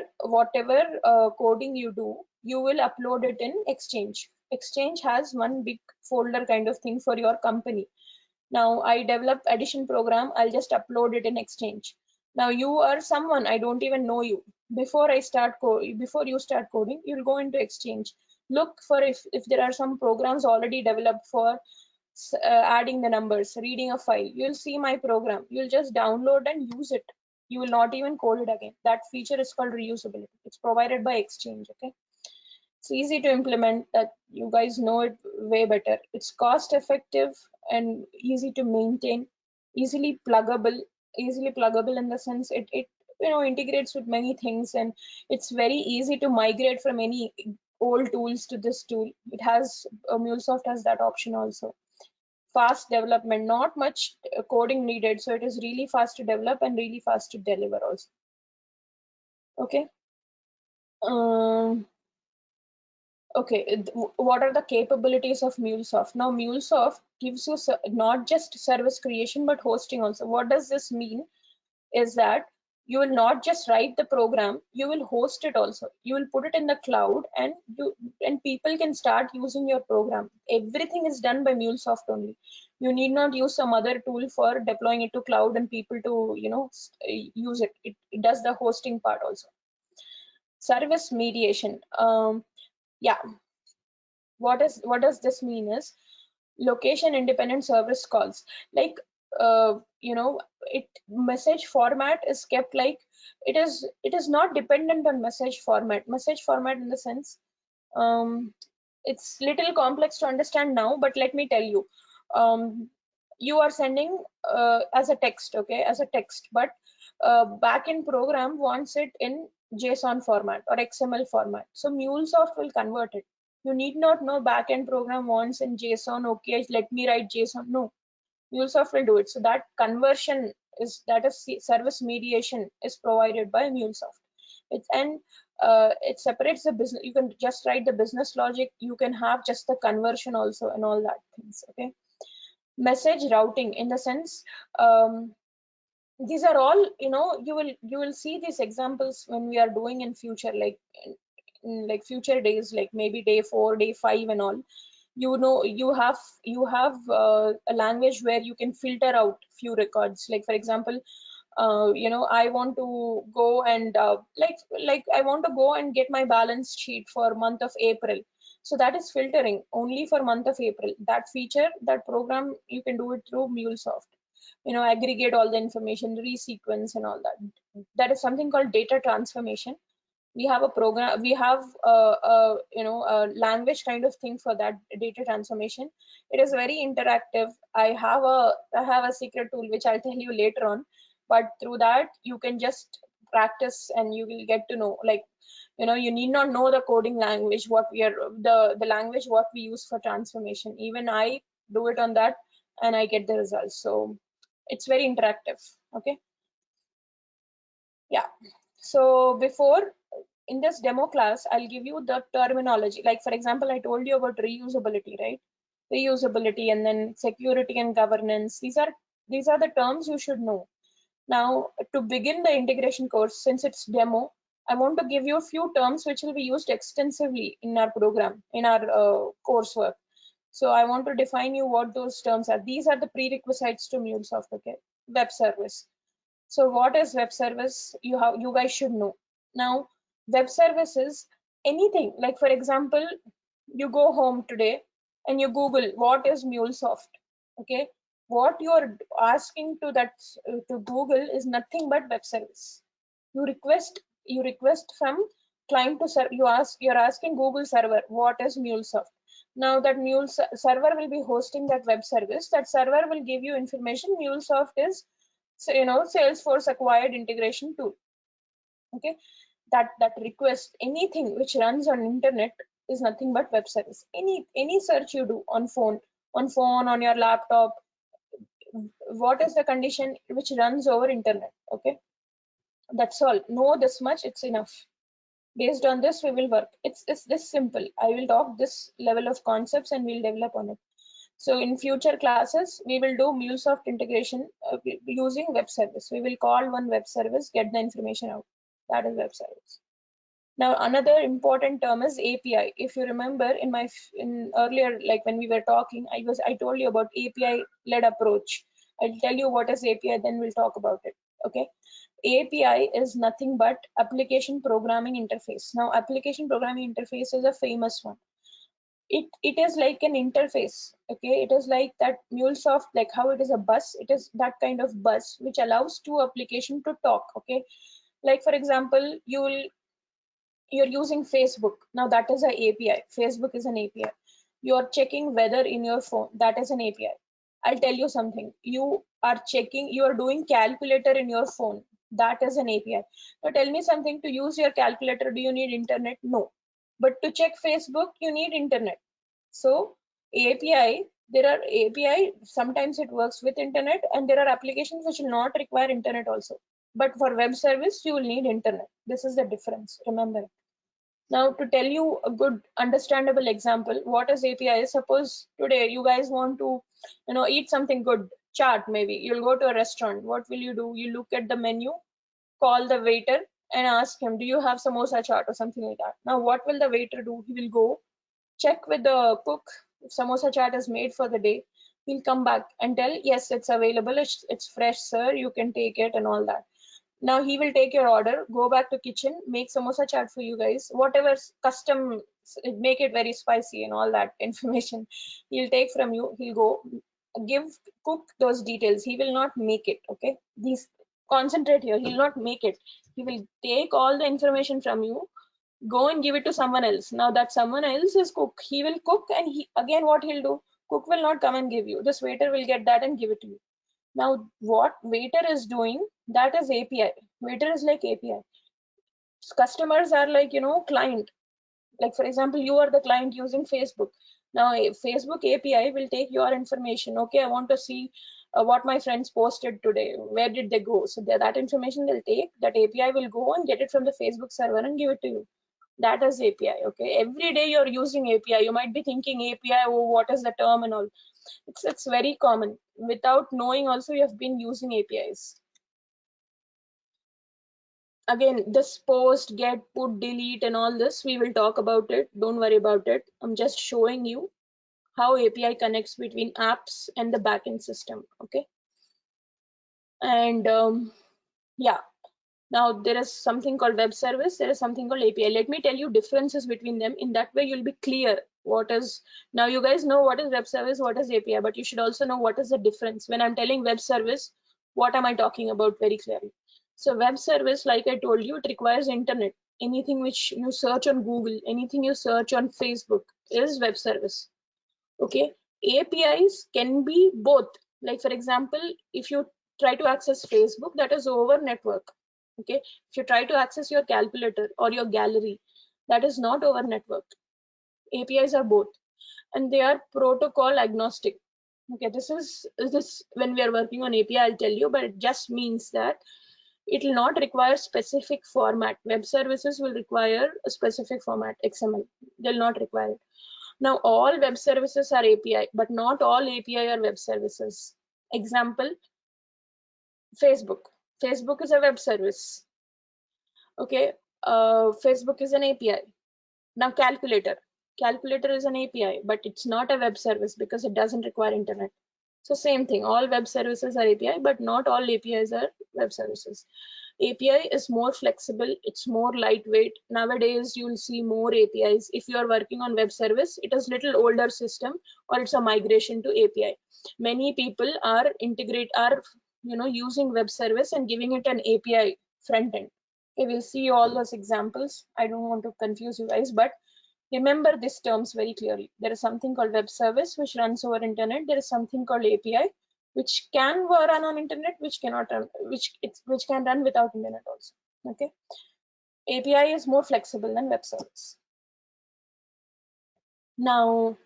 coding you do, you will upload it in Exchange. Exchange has one big folder kind of thing for your company. Now I develop addition program, I'll just upload it in Exchange. Now you are someone, I don't even know you. Before you start coding, you'll go into Exchange. Look for if there are some programs already developed for adding the numbers, reading a file. You'll see my program. You'll just download and use it. You will not even code it again. That feature is called reusability. It's provided by Exchange. Okay. It's easy to implement, that you guys know it way better. It's cost effective and easy to maintain, easily pluggable in the sense it integrates with many things, and it's very easy to migrate from any old tools to this tool. It has Mulesoft has that option also. fast development, not much coding needed. So it is really fast to develop and really fast to deliver also. Okay. Okay, what are the capabilities of Mulesoft? Now, Mulesoft gives you not just service creation, but hosting also. What does this mean? Is that you will not just write the program, you will host it also. You will put it in the cloud, and people can start using your program. Everything is done by Mulesoft only. You need not use some other tool for deploying it to cloud and people to use it. It does the hosting part also. Service mediation. Yeah, what does this mean is location independent service calls. Like it message format is kept like it is not dependent on message format in the sense, it's little complex to understand now, but let me tell you. You are sending as a text, okay, as a text, but backend program wants it in JSON format or XML format. So Mulesoft will convert it. You need not know backend program wants in JSON. Okay, let me write JSON. No, Mulesoft will do it. So that conversion is service mediation is provided by Mulesoft. It separates the business. You can just write the business logic. You can have just the conversion also and all that things. Okay. Message routing in the sense, these are all, you will see these examples when we are doing in future, like in like future days, like maybe day 4, day 5 and all. You have a language where you can filter out few records. Like for example, I want to go and I want to go and get my balance sheet for month of April. So that is filtering only for month of April. That feature, that program, you can do it through Mulesoft. Aggregate all the information, resequence and all that. That is something called data transformation. We have a program, we have a language kind of thing for that data transformation. It is very interactive. I have a secret tool which I'll tell you later on, but through that you can just practice and you will get to know, like, you need not know the coding language, the language what we use for transformation. Even I do it on that and I get the results. So it's very interactive. Okay. Yeah. So before, in this demo class, I'll give you the terminology. Like for example, I told you about reusability, right? Reusability, and then security and governance. These are the terms you should know. Now, to begin the integration course, since it's demo, I want to give you a few terms which will be used extensively in our program, in our coursework. So I want to define you what those terms are. These are the prerequisites to Mulesoft. Okay, web service. So what is web service? You guys should know. Now, web service is anything. Like for example, you go home today and you Google what is Mulesoft. Okay, what you are asking to Google is nothing but web service. You request from client to server. You're asking Google server what is Mulesoft. Now that server will be hosting that web service. That server will give you information. Mulesoft is, so Salesforce acquired integration tool. Okay, that request, anything which runs on internet is nothing but web service. Any search you do on phone, on your laptop, what is the condition which runs over internet? Okay, that's all. Know this much, it's enough. Based on this we will work. It's this simple. I will talk this level of concepts and we'll develop on it. So in future classes, we will do Mulesoft integration using web service. We will call one web service, get the information out. That is web service. Now another important term is API. If you remember in earlier, like when we were talking, I told you about API led approach. I'll tell you what is API, then we'll talk about it. Okay. API is nothing but application programming interface. Now application programming interface is a famous one. It is like an interface. Okay, it is like that Mulesoft, like how it is a bus, it is that kind of bus which allows two application to talk. Okay, like for example, you're using Facebook. Now that is an API. Facebook is an API. You're checking weather in your phone. That is an API. I'll tell you something. You are doing calculator in your phone. That is an API. Now tell me something. To use your calculator, do you need internet? No. But to check Facebook, you need internet. So API There are API, sometimes it works with internet, and there are applications which will not require internet also. But for web service, you will need internet. This is the difference, remember. Now, to tell you a good understandable example, what is API? Suppose today you guys want to, eat something good, chaat maybe. You'll go to a restaurant. What will you do? You look at the menu, call the waiter and ask him, do you have samosa chaat or something like that? Now, what will the waiter do? He will go check with the cook if samosa chaat is made for the day. He'll come back and tell, yes, it's available, it's fresh, sir, you can take it and all that. Now he will take your order, go back to kitchen, make samosa chaat for you guys, whatever's custom, make it very spicy and all that information he'll take from you. He'll go give cook those details. He will not make it. Okay, these concentrate here. He'll not make it. He will take all the information from you, go and give it to someone else. Now that someone else is cook. He will cook, and he again what he'll do, cook will not come and give you. This waiter will get that and give it to you. Now what waiter is doing, that is API. Waiter is like API. Customers are like, client. Like for example, you are the client using Facebook. Now a Facebook API will take your information. Okay, I want to see what my friends posted today. Where did they go? So that information they'll take, that API will go and get it from the Facebook server and give it to you. That is API. Okay, every day you're using API. You might be thinking API, oh, what is the term and all. It's very common. Without knowing also, you have been using APIs. Again, this post, get, put, delete and all this, we will talk about it. Don't worry about it. I'm just showing you how API connects between apps and the backend system. Okay. And yeah, now there is something called web service. There is something called API. Let me tell you differences between them. In that way, you'll be clear what is. Now you guys know what is web service, what is API, but you should also know what is the difference. When I'm telling web service, what am I talking about very clearly? So web service, like I told you, it requires internet. Anything which you search on Google, anything you search on Facebook is web service. Okay. APIs can be both. Like for example, if you try to access Facebook, that is over network. Okay. If you try to access your calculator or your gallery, that is not over network. APIs are both, and they are protocol agnostic. Okay, this when we are working on API, I'll tell you, but it just means that it will not require specific format. Web services will require a specific format, XML. They'll not require it. Now, all web services are API, but not all API are web services. Example, Facebook. Facebook is a web service. Okay, Facebook is an API. Now, calculator. Calculator is an API, but it's not a web service because it doesn't require internet. So same thing, all web services are API, but not all APIs are web services. API is more flexible, it's more lightweight. Nowadays, you'll see more APIs. If you are working on web service, it is little older system or it's a migration to API. Many people are using web service and giving it an API front end. Okay, we'll see all those examples. I don't want to confuse you guys, but remember these terms very clearly. There is something called web service which runs over internet. There is something called API which can run on internet, which cannot run, which can run without internet also. Okay. API is more flexible than web service. Now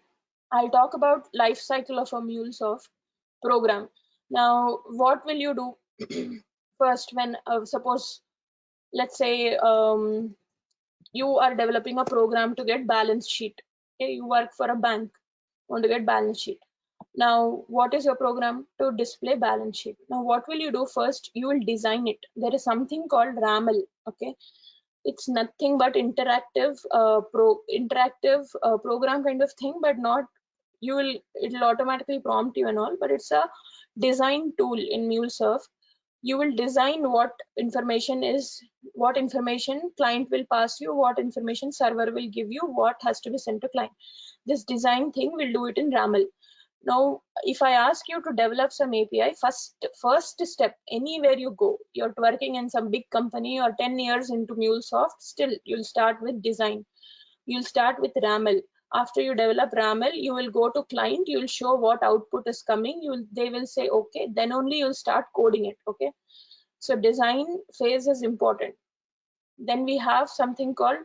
I'll talk about life cycle of a Mulesoft program. Now, what will you do first when suppose, let's say you are developing a program to get balance sheet. Okay, you work for a bank, want to get balance sheet. Now, what is your program? To display balance sheet. Now, what will you do first? You will design it. There is something called RAML. Okay, it's nothing but interactive program kind of thing, but not it'll automatically prompt you and all, but it's a design tool in Mulesoft. You will design what information client will pass you, what information server will give you, what has to be sent to client. This design thing will do it in RAML. Now, if I ask you to develop some API, first step, anywhere you go, you're working in some big company or 10 years into MuleSoft, still you'll start with design. You'll start with RAML. After you develop RAML, you will go to client, you'll show what output is coming. They will say, okay, then only you'll start coding it. Okay. So design phase is important. Then we have something called,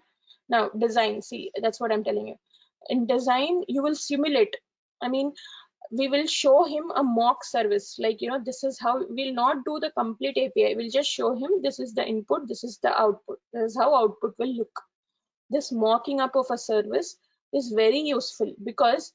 now design, see, that's what I'm telling you. In design, you will simulate. I mean, we will show him a mock service, like, you know, this is how. We'll not do the complete API, we'll just show him this is the input, this is the output, this is how output will look. This mocking up of a service is very useful, because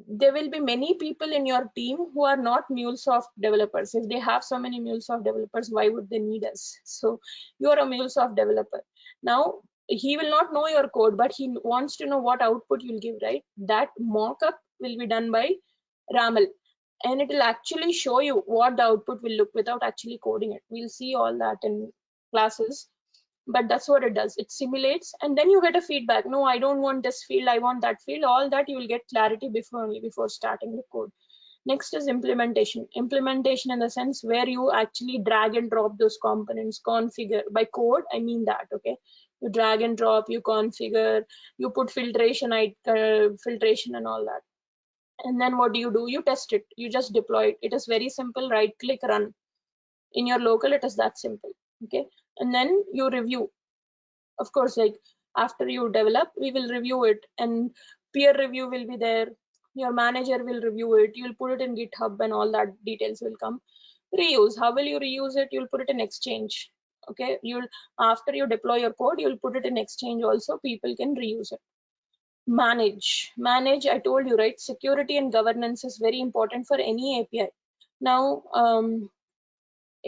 there will be many people in your team who are not Mulesoft developers. If they have so many Mulesoft developers, why would they need us? So you're a Mulesoft developer. Now he will not know your code, but he wants to know what output you'll give, right? That mock-up will be done by Ramal, and it will actually show you what the output will look without actually coding it. We'll see all that in classes, but that's what it does. It simulates, and then you get a feedback. No, I don't want this field, I want that field. All that you will get clarity before starting the code. Next is implementation. Implementation in the sense where you actually drag and drop those components, configure. By code, I mean that, okay? You drag and drop, you configure, you put filtration and all that. And then what do? You test it, you just deploy it. It is very simple. Right click, run. In your local, it is that simple, okay? And then you review. Of course, like after you develop, we will review it, and peer review will be there. Your manager will review it. You'll put it in GitHub, and all that details will come. Reuse. How will you reuse it? You'll put it in Exchange. Okay. After you deploy your code, you'll put it in Exchange also. People can reuse it. Manage. I told you, right? Security and governance is very important for any API. Now,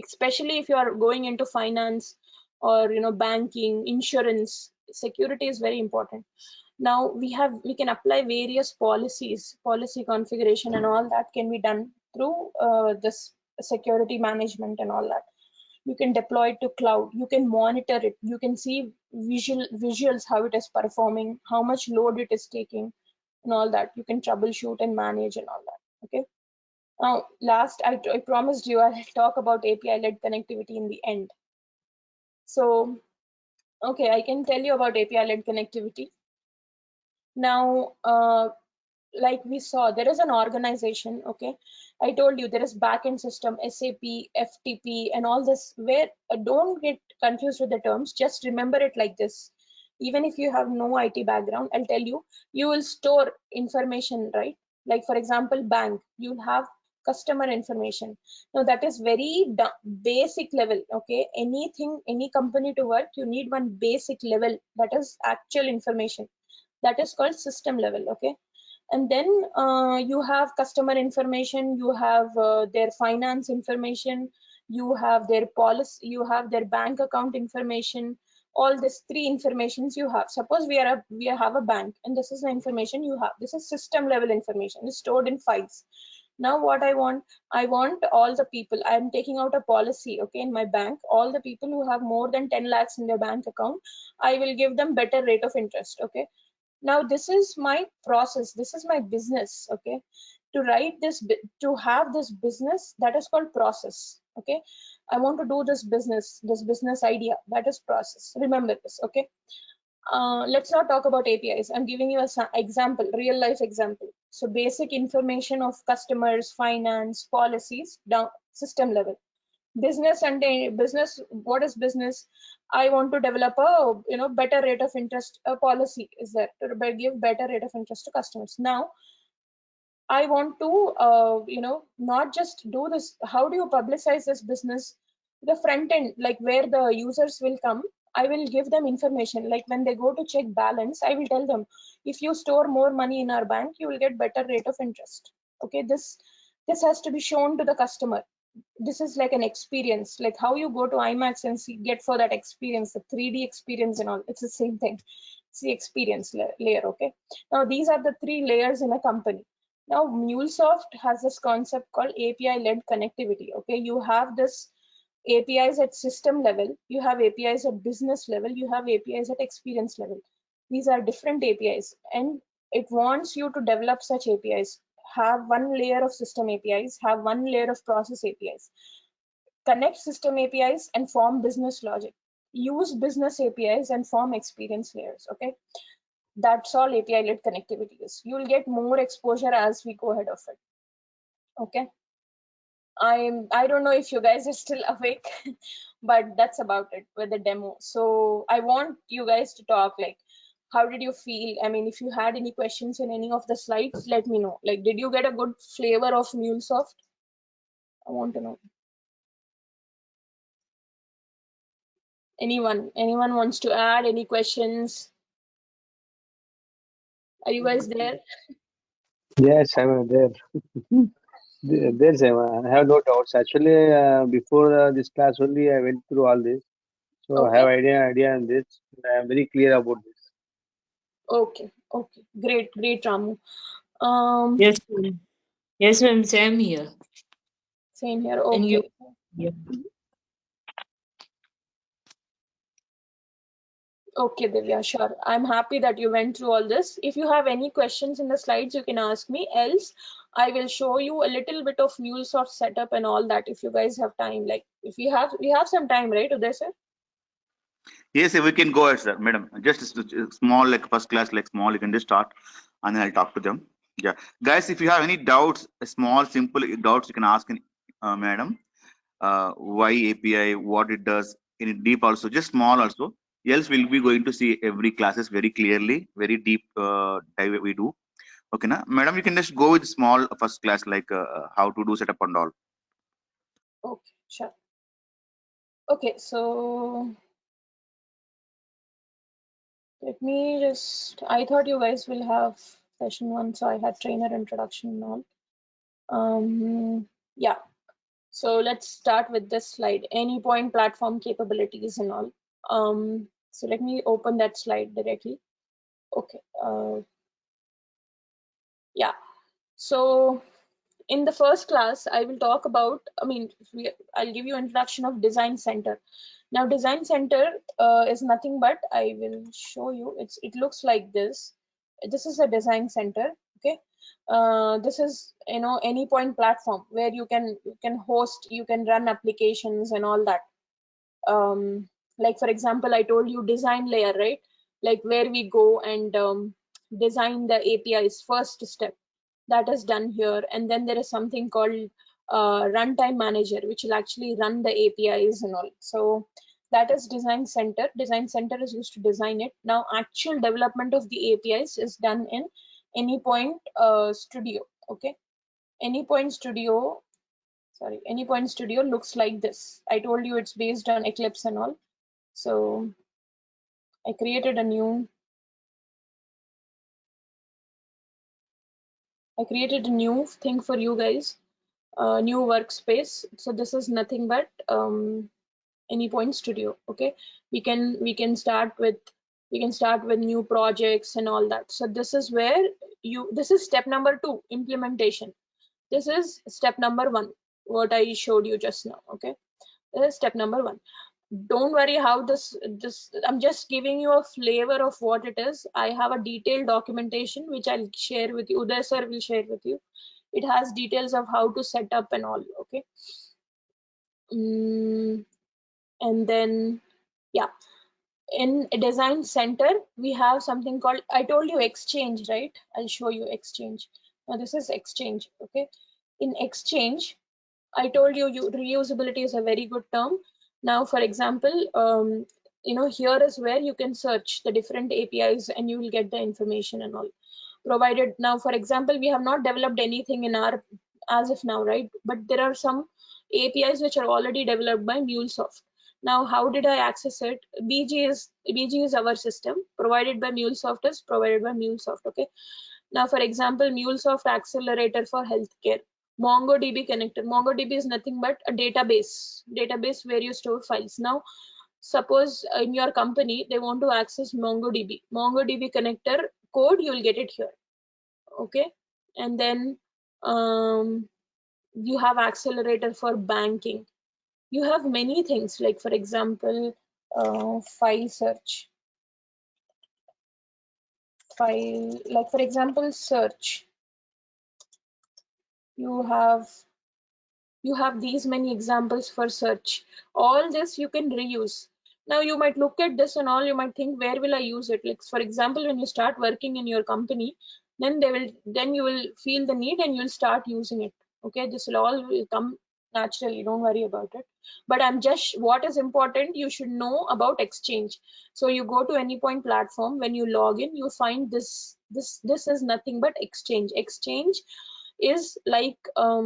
especially if you are going into finance or, you know, banking, insurance, security is very important. Now we can apply various policies, policy configuration, and all that can be done through this security management and all that. You can deploy it to cloud, you can monitor it, you can see visuals, how it is performing, how much load it is taking, and all that. You can troubleshoot and manage and all that. Okay. Now, last, I promised you I'll talk about API-led connectivity in the end. So, okay, I can tell you about API-led connectivity. Now, like we saw, there is an organization, okay? I told you there is backend system, SAP, FTP, and all this, where don't get confused with the terms, just remember it like this. Even if you have no IT background, I'll tell you, you will store information, right? Like for example, bank, you'll have customer information. Now that is very basic level, okay? Anything, any company to work, you need one basic level, that is actual information. That is called system level, okay? And then you have customer information, you have their finance information, you have their policy, you have their bank account information. All these three informations you have. Suppose we have a bank, and this is the information you have. This is system level information. It's stored in files. Now what I want all the people, I'm taking out a policy, okay, in my bank. All the people who have more than 10 lakhs in their bank account, I will give them better rate of interest, okay? Now this is my process, this is my business, okay? To write this, to have this business, that is called process, okay? I want to do this business idea, that is process. Remember this, okay? Let's not talk about APIs. I'm giving you an example, real life example. So basic information of customers, finance, policies, down system level. Business and business, what is business? I want to develop a, you know, better rate of interest policy is there to give better rate of interest to customers. Now I want to you know, not just do this. How do you publicize this business? The front end, like where the users will come, I will give them information. Like when they go to check balance, I will tell them, if you store more money in our bank, you will get better rate of interest. Okay, this has to be shown to the customer. This is like an experience, like how you go to IMAX and see, get for that experience, the 3D experience and all. It's the same thing. It's the experience layer. Okay. Now these are the three layers in a company. Now Mulesoft has this concept called API-led connectivity. Okay, you have this APIs at system level, you have APIs at business level, you have APIs at experience level. These are different APIs, and it wants you to develop such APIs. Have one layer of system APIs, have one layer of process APIs. Connect system APIs and form business logic. Use business APIs and form experience layers. Okay, that's all API-led connectivity is. You'll get more exposure as we go ahead of it. Okay. I don't know if you guys are still awake, but that's about it with the demo. So I want you guys to talk, like, how did you feel? I mean, if you had any questions in any of the slides, let me know. Like, did you get a good flavor of Mulesoft? I want to know. Anyone wants to add any questions? Are you guys there? Yes, I'm there. There's I have no doubts. Actually, before this class only, I went through all this, so I have Okay. idea on this. I am very clear about this. Okay. Great, Ramu. Yes, ma'am. Yes, ma'am. Same here. Same here. And you? Okay. Yeah. Okay, Divya, sure. I'm happy that you went through all this. If you have any questions in the slides, you can ask me. Else, I will show you a little bit of Mulesoft setup and all that if you guys have time. Like, if we have some time, right, Uday sir? Yes, we can go ahead, sir. Madam, just small, like first class, like small, you can just start and then I'll talk to them. Yeah. Guys, if you have any doubts, small, simple doubts, you can ask madam. Why API, what it does, in deep also, just small also. Else we'll be going to see every classes very clearly, very deep dive we do. Okay, na? Madam, you can just go with small first class, like how to do setup and all. Okay, sure. Okay, so let me just, I thought you guys will have session 1, so I had trainer introduction and all. Yeah, so let's start with this slide, any point platform capabilities and all. So let me open that slide directly. Okay, yeah, so in the first class, I will talk about, I'll give you introduction of Design Center. Now, Design Center is nothing but, I will show you, it looks like this. This is a Design Center, okay? This is, any point platform where you can host, you can run applications and all that. Like, for example, I told you design layer, right? Like where we go and design the APIs, first step that is done here. And then there is something called runtime manager, which will actually run the APIs and all. So that is Design Center. Design Center is used to design it. Now, actual development of the APIs is done in Anypoint Studio. Okay, Anypoint Studio. Sorry, Anypoint Studio looks like this. I told you it's based on Eclipse and all. So I created a new thing for you guys, new workspace. So this is nothing but Anypoint Studio. Okay, we can start with new projects and all that. So this is where this is step number 2, implementation. This is step number 1, what I showed you just now. Okay, this is step number 1. Don't worry how this I'm just giving you a flavor of what it is. I have a detailed documentation which I'll share with you. Uday sir will share with you. It has details of how to set up and all. Okay. And then, yeah, in Design Center we have something called, I told you, Exchange, right? I'll show you Exchange. Now this is Exchange. Okay, in Exchange, I told you, reusability is a very good term. Now, for example, here is where you can search the different APIs and you will get the information and all provided. Now, for example, we have not developed anything in our as of now, right? But there are some APIs which are already developed by Mulesoft. Now, how did I access it? BG is our system. Provided by Mulesoft is provided by Mulesoft. Okay. Now, for example, Mulesoft Accelerator for Healthcare. MongoDB connector. MongoDB is nothing but a database where you store files. Now, suppose in your company they want to access MongoDB connector code, you will get it here. Okay, and then you have accelerator for banking. You have many things, like for example, file search. Like for example, search. You have these many examples for search. All this you can reuse. Now you might look at this and all, you might think, where will I use it? Like for example, when you start working in your company, then you will feel the need and you'll start using it. Okay, this will all come naturally, don't worry about it. But I'm just, what is important, you should know about Exchange. So you go to Anypoint platform, when you log in, you find this is nothing but Exchange. Exchange is like a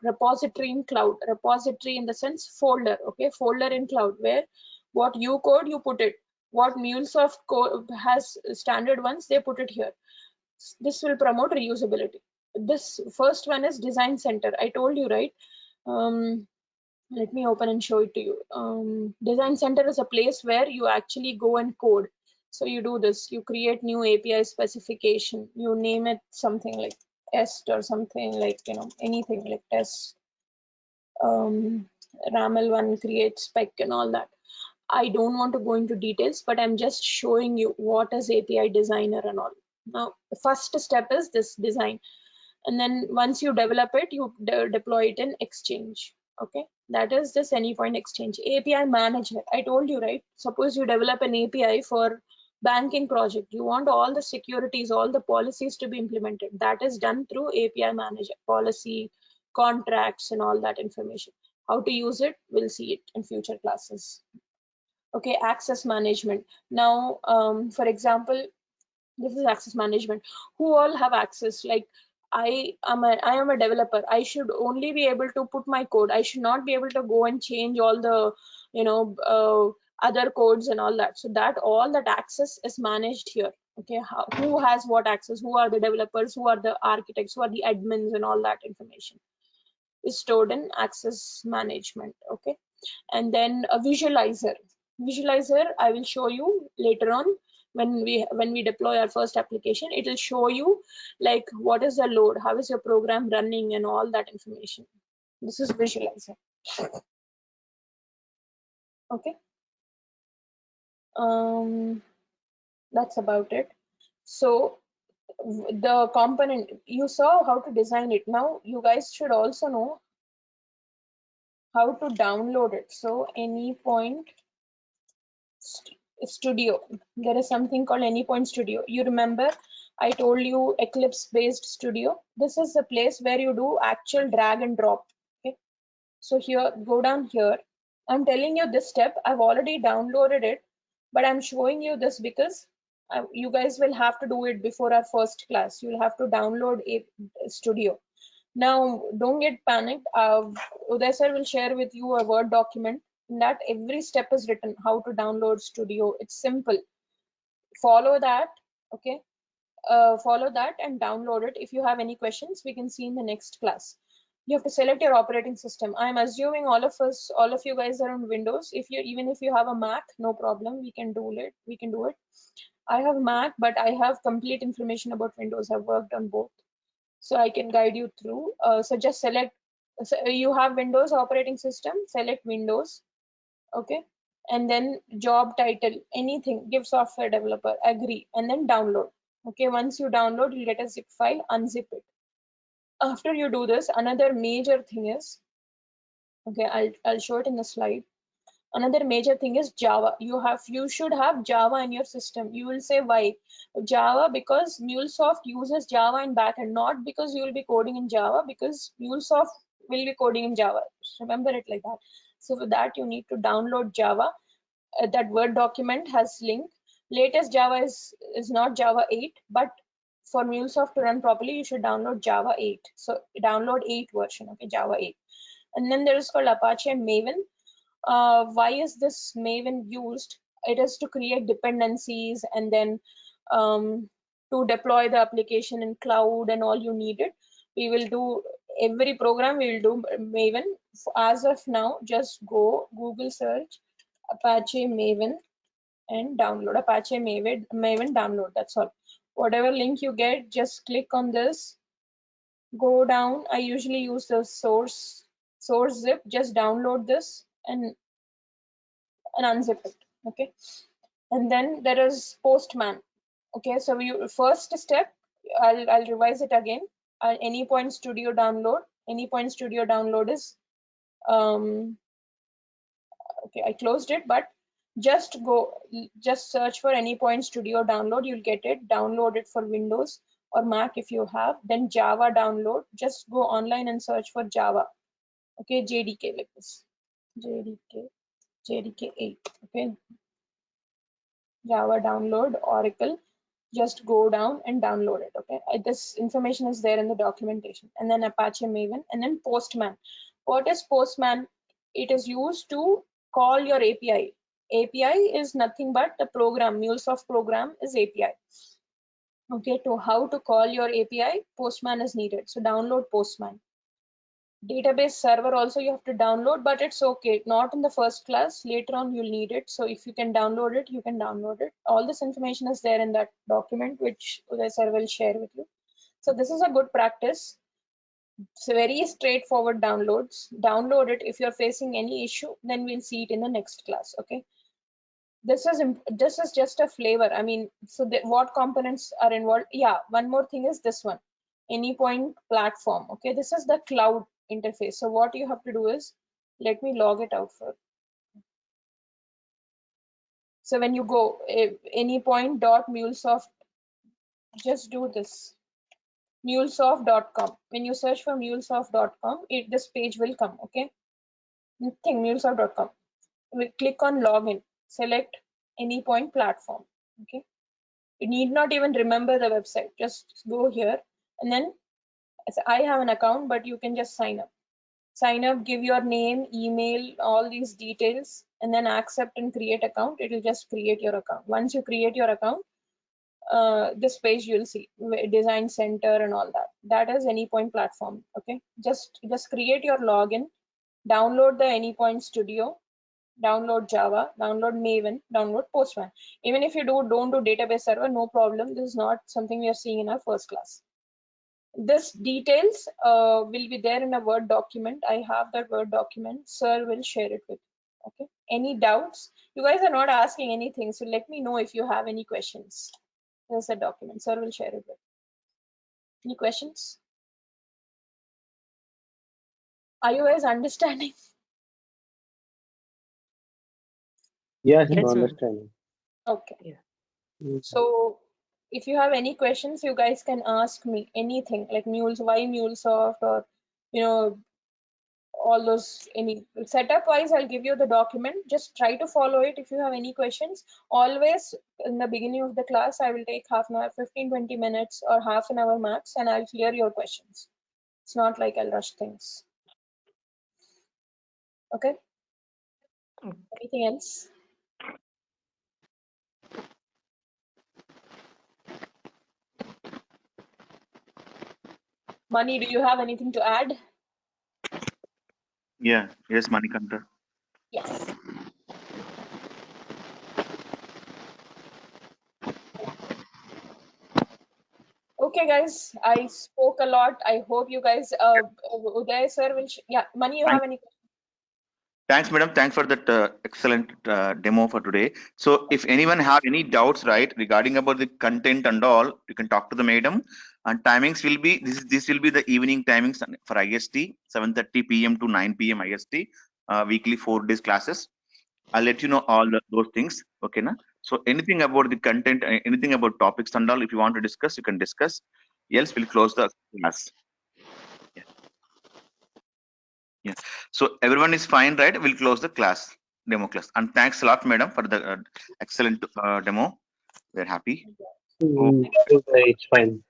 repository in cloud. Repository in the sense folder, okay, folder in cloud, where what you code, you put it. What Mulesoft code has standard ones, they put it here. This will promote reusability. This first one is Design Center. I told you, right? Let me open and show it to you. Design Center is a place where you actually go and code. So you do this, you create new API specification, you name it something like test or something like, you know, anything like test, RAML one, create spec and all that. I don't want to go into details, but I'm just showing you what is API designer and all. Now, the first step is this design. And then once you develop it, you deploy it in Exchange. Okay, that is this Anypoint Exchange. API manager, I told you, right? Suppose you develop an API for banking project. You want all the securities, all the policies to be implemented. That is done through API manager, policy, contracts, and all that information. How to use it, we'll see it in future classes. Okay, access management. Now, for example, this is access management. Who all have access? Like I am a developer. I should only be able to put my code. I should not be able to go and change all the, you know, other codes and all that. So that all that access is managed here. Okay, who has what access? Who are the developers? Who are the architects? Who are the admins? And all that information is stored in access management. Okay, and then a visualizer. I will show you later on when we deploy our first application. It will show you like what is the load, how is your program running, and all that information. This is visualizer. Okay, that's about it. So the component, you saw how to design it. Now you guys should also know how to download it. So Anypoint Studio, there is something called Anypoint Studio. You remember I told you Eclipse based studio. This is the place where you do actual drag and drop. Okay, so here, go down here. I'm telling you this step, I've already downloaded it, but I'm showing you this because you guys will have to do it before our first class. You'll have to download a studio. Now, don't get panicked. Uday sir will share with you a Word document. In that, every step is written, how to download Studio. It's simple. Follow that, okay? Follow that and download it. If you have any questions, we can see in the next class. You have to select your operating system. I'm assuming all of you guys are on Windows. Even if you have a Mac, no problem. We can do it. I have Mac, but I have complete information about Windows. I've worked on both, so I can guide you through. So just select, so you have Windows operating system, select Windows, okay, and then job title, anything, give software developer, agree, and then download. Okay, once you download, you'll get a zip file, unzip it. After you do this, another major thing is, okay, I'll show it in the slide. Another major thing is Java. You should have Java in your system. You will say why? Java, because Mulesoft uses Java in backend, not because you will be coding in Java, because Mulesoft will be coding in Java. Remember it like that. So for that, you need to download Java. That Word document has link. Latest Java is not Java 8, but for Mulesoft to run properly, you should download Java 8. So download 8 version, okay, Java 8. And then there is called Apache Maven. Why is this Maven used? It is to create dependencies and then to deploy the application in cloud and all you need it. We will do every program, we will do Maven. As of now, just go Google search Apache Maven and download Apache Maven download. That's all. Whatever link you get, just click on this, go down. I usually use the source zip. Just download this and unzip it. Okay, and then there is Postman. Okay, so you first step, I'll revise it again. Anypoint Studio download. Anypoint Studio download is okay, I closed it, but just search for Anypoint Studio download. You'll get it. Download it for Windows or Mac if you have. Then Java download. Just go online and search for Java. Okay, JDK like this. JDK 8. Okay, Java download Oracle. Just go down and download it. Okay, this information is there in the documentation. And then Apache Maven, and then Postman. What is Postman? It is used to call your API. API is nothing but the program. Mulesoft program is API. Okay, to how to call your API, Postman is needed. So download Postman. Database server also you have to download, but it's okay, not in the first class. Later on you'll need it. So if you can download it, you can download it. All this information is there in that document, which Uday sir will share with you. So this is a good practice. It's very straightforward downloads. Download it. If you're facing any issue, then we'll see it in the next class. Okay. This is just a flavor. I mean, so what components are involved? Yeah, one more thing is this one, Anypoint platform. Okay, this is the cloud interface. So what you have to do is, let me log it out for. So when you go anypoint.mulesoft, just do this, mulesoft.com. When you search for mulesoft.com, this page will come. Okay, nothing, mulesoft.com. We click on login, select Anypoint platform. Okay, you need not even remember the website. Just go here, and then I have an account, but you can just sign up. Sign up, give your name, email, all these details, and then accept and create account. It will just create your account. Once you create your account, this page you'll see design center and all that. That is Anypoint platform. Okay, just create your login, download the Anypoint Studio, download Java, download Maven, download Postman. Even if you don't do database server, no problem. This is not something we are seeing in our first class. This details will be there in a Word document. I have that Word document. Sir will share it with you. Okay. Any doubts? You guys are not asking anything, so let me know if you have any questions. There's a document. Sir will share it with you. Any questions? Are you guys understanding? Yes, Yes, I'm ma'am. understanding. Okay. Yeah. So if you have any questions, you guys can ask me anything, like why Mulesoft, or all those. Any setup wise, I'll give you the document. Just try to follow it. If you have any questions, always in the beginning of the class, I will take half an hour, 15-20 minutes, or half an hour max, and I'll clear your questions. It's not like I'll rush things. Okay. Anything else? Mani, do you have anything to add? Yeah. Yes, Manikanta. Yes. Okay, guys, I spoke a lot. I hope you guys, Uday sir will, yeah, Mani, you have any questions? Thanks, madam. Thanks for that excellent demo for today. So if anyone have any doubts, right, regarding about the content and all, you can talk to the madam. And timings will be, this will be the evening timings for IST, 7:30 p.m. to 9 p.m. IST, weekly 4 days classes. I'll let you know all those things. Okay, na? So anything about the content, anything about topics and all, if you want to discuss, you can discuss. Else we'll close the class. Yeah. So everyone is fine, right? We'll close the class, demo class. And thanks a lot, madam, for the excellent demo. We're happy. It's fine.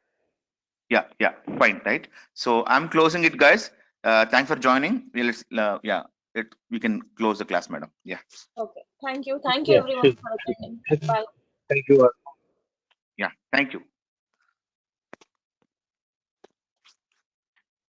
Yeah, fine, right? So I'm closing it, guys. Thanks for joining. We can close the class, madam. Yeah. Okay. Thank you. Thank you Yeah, everyone sure. for attending. Thank you. Bye. Thank you. Yeah. Thank you.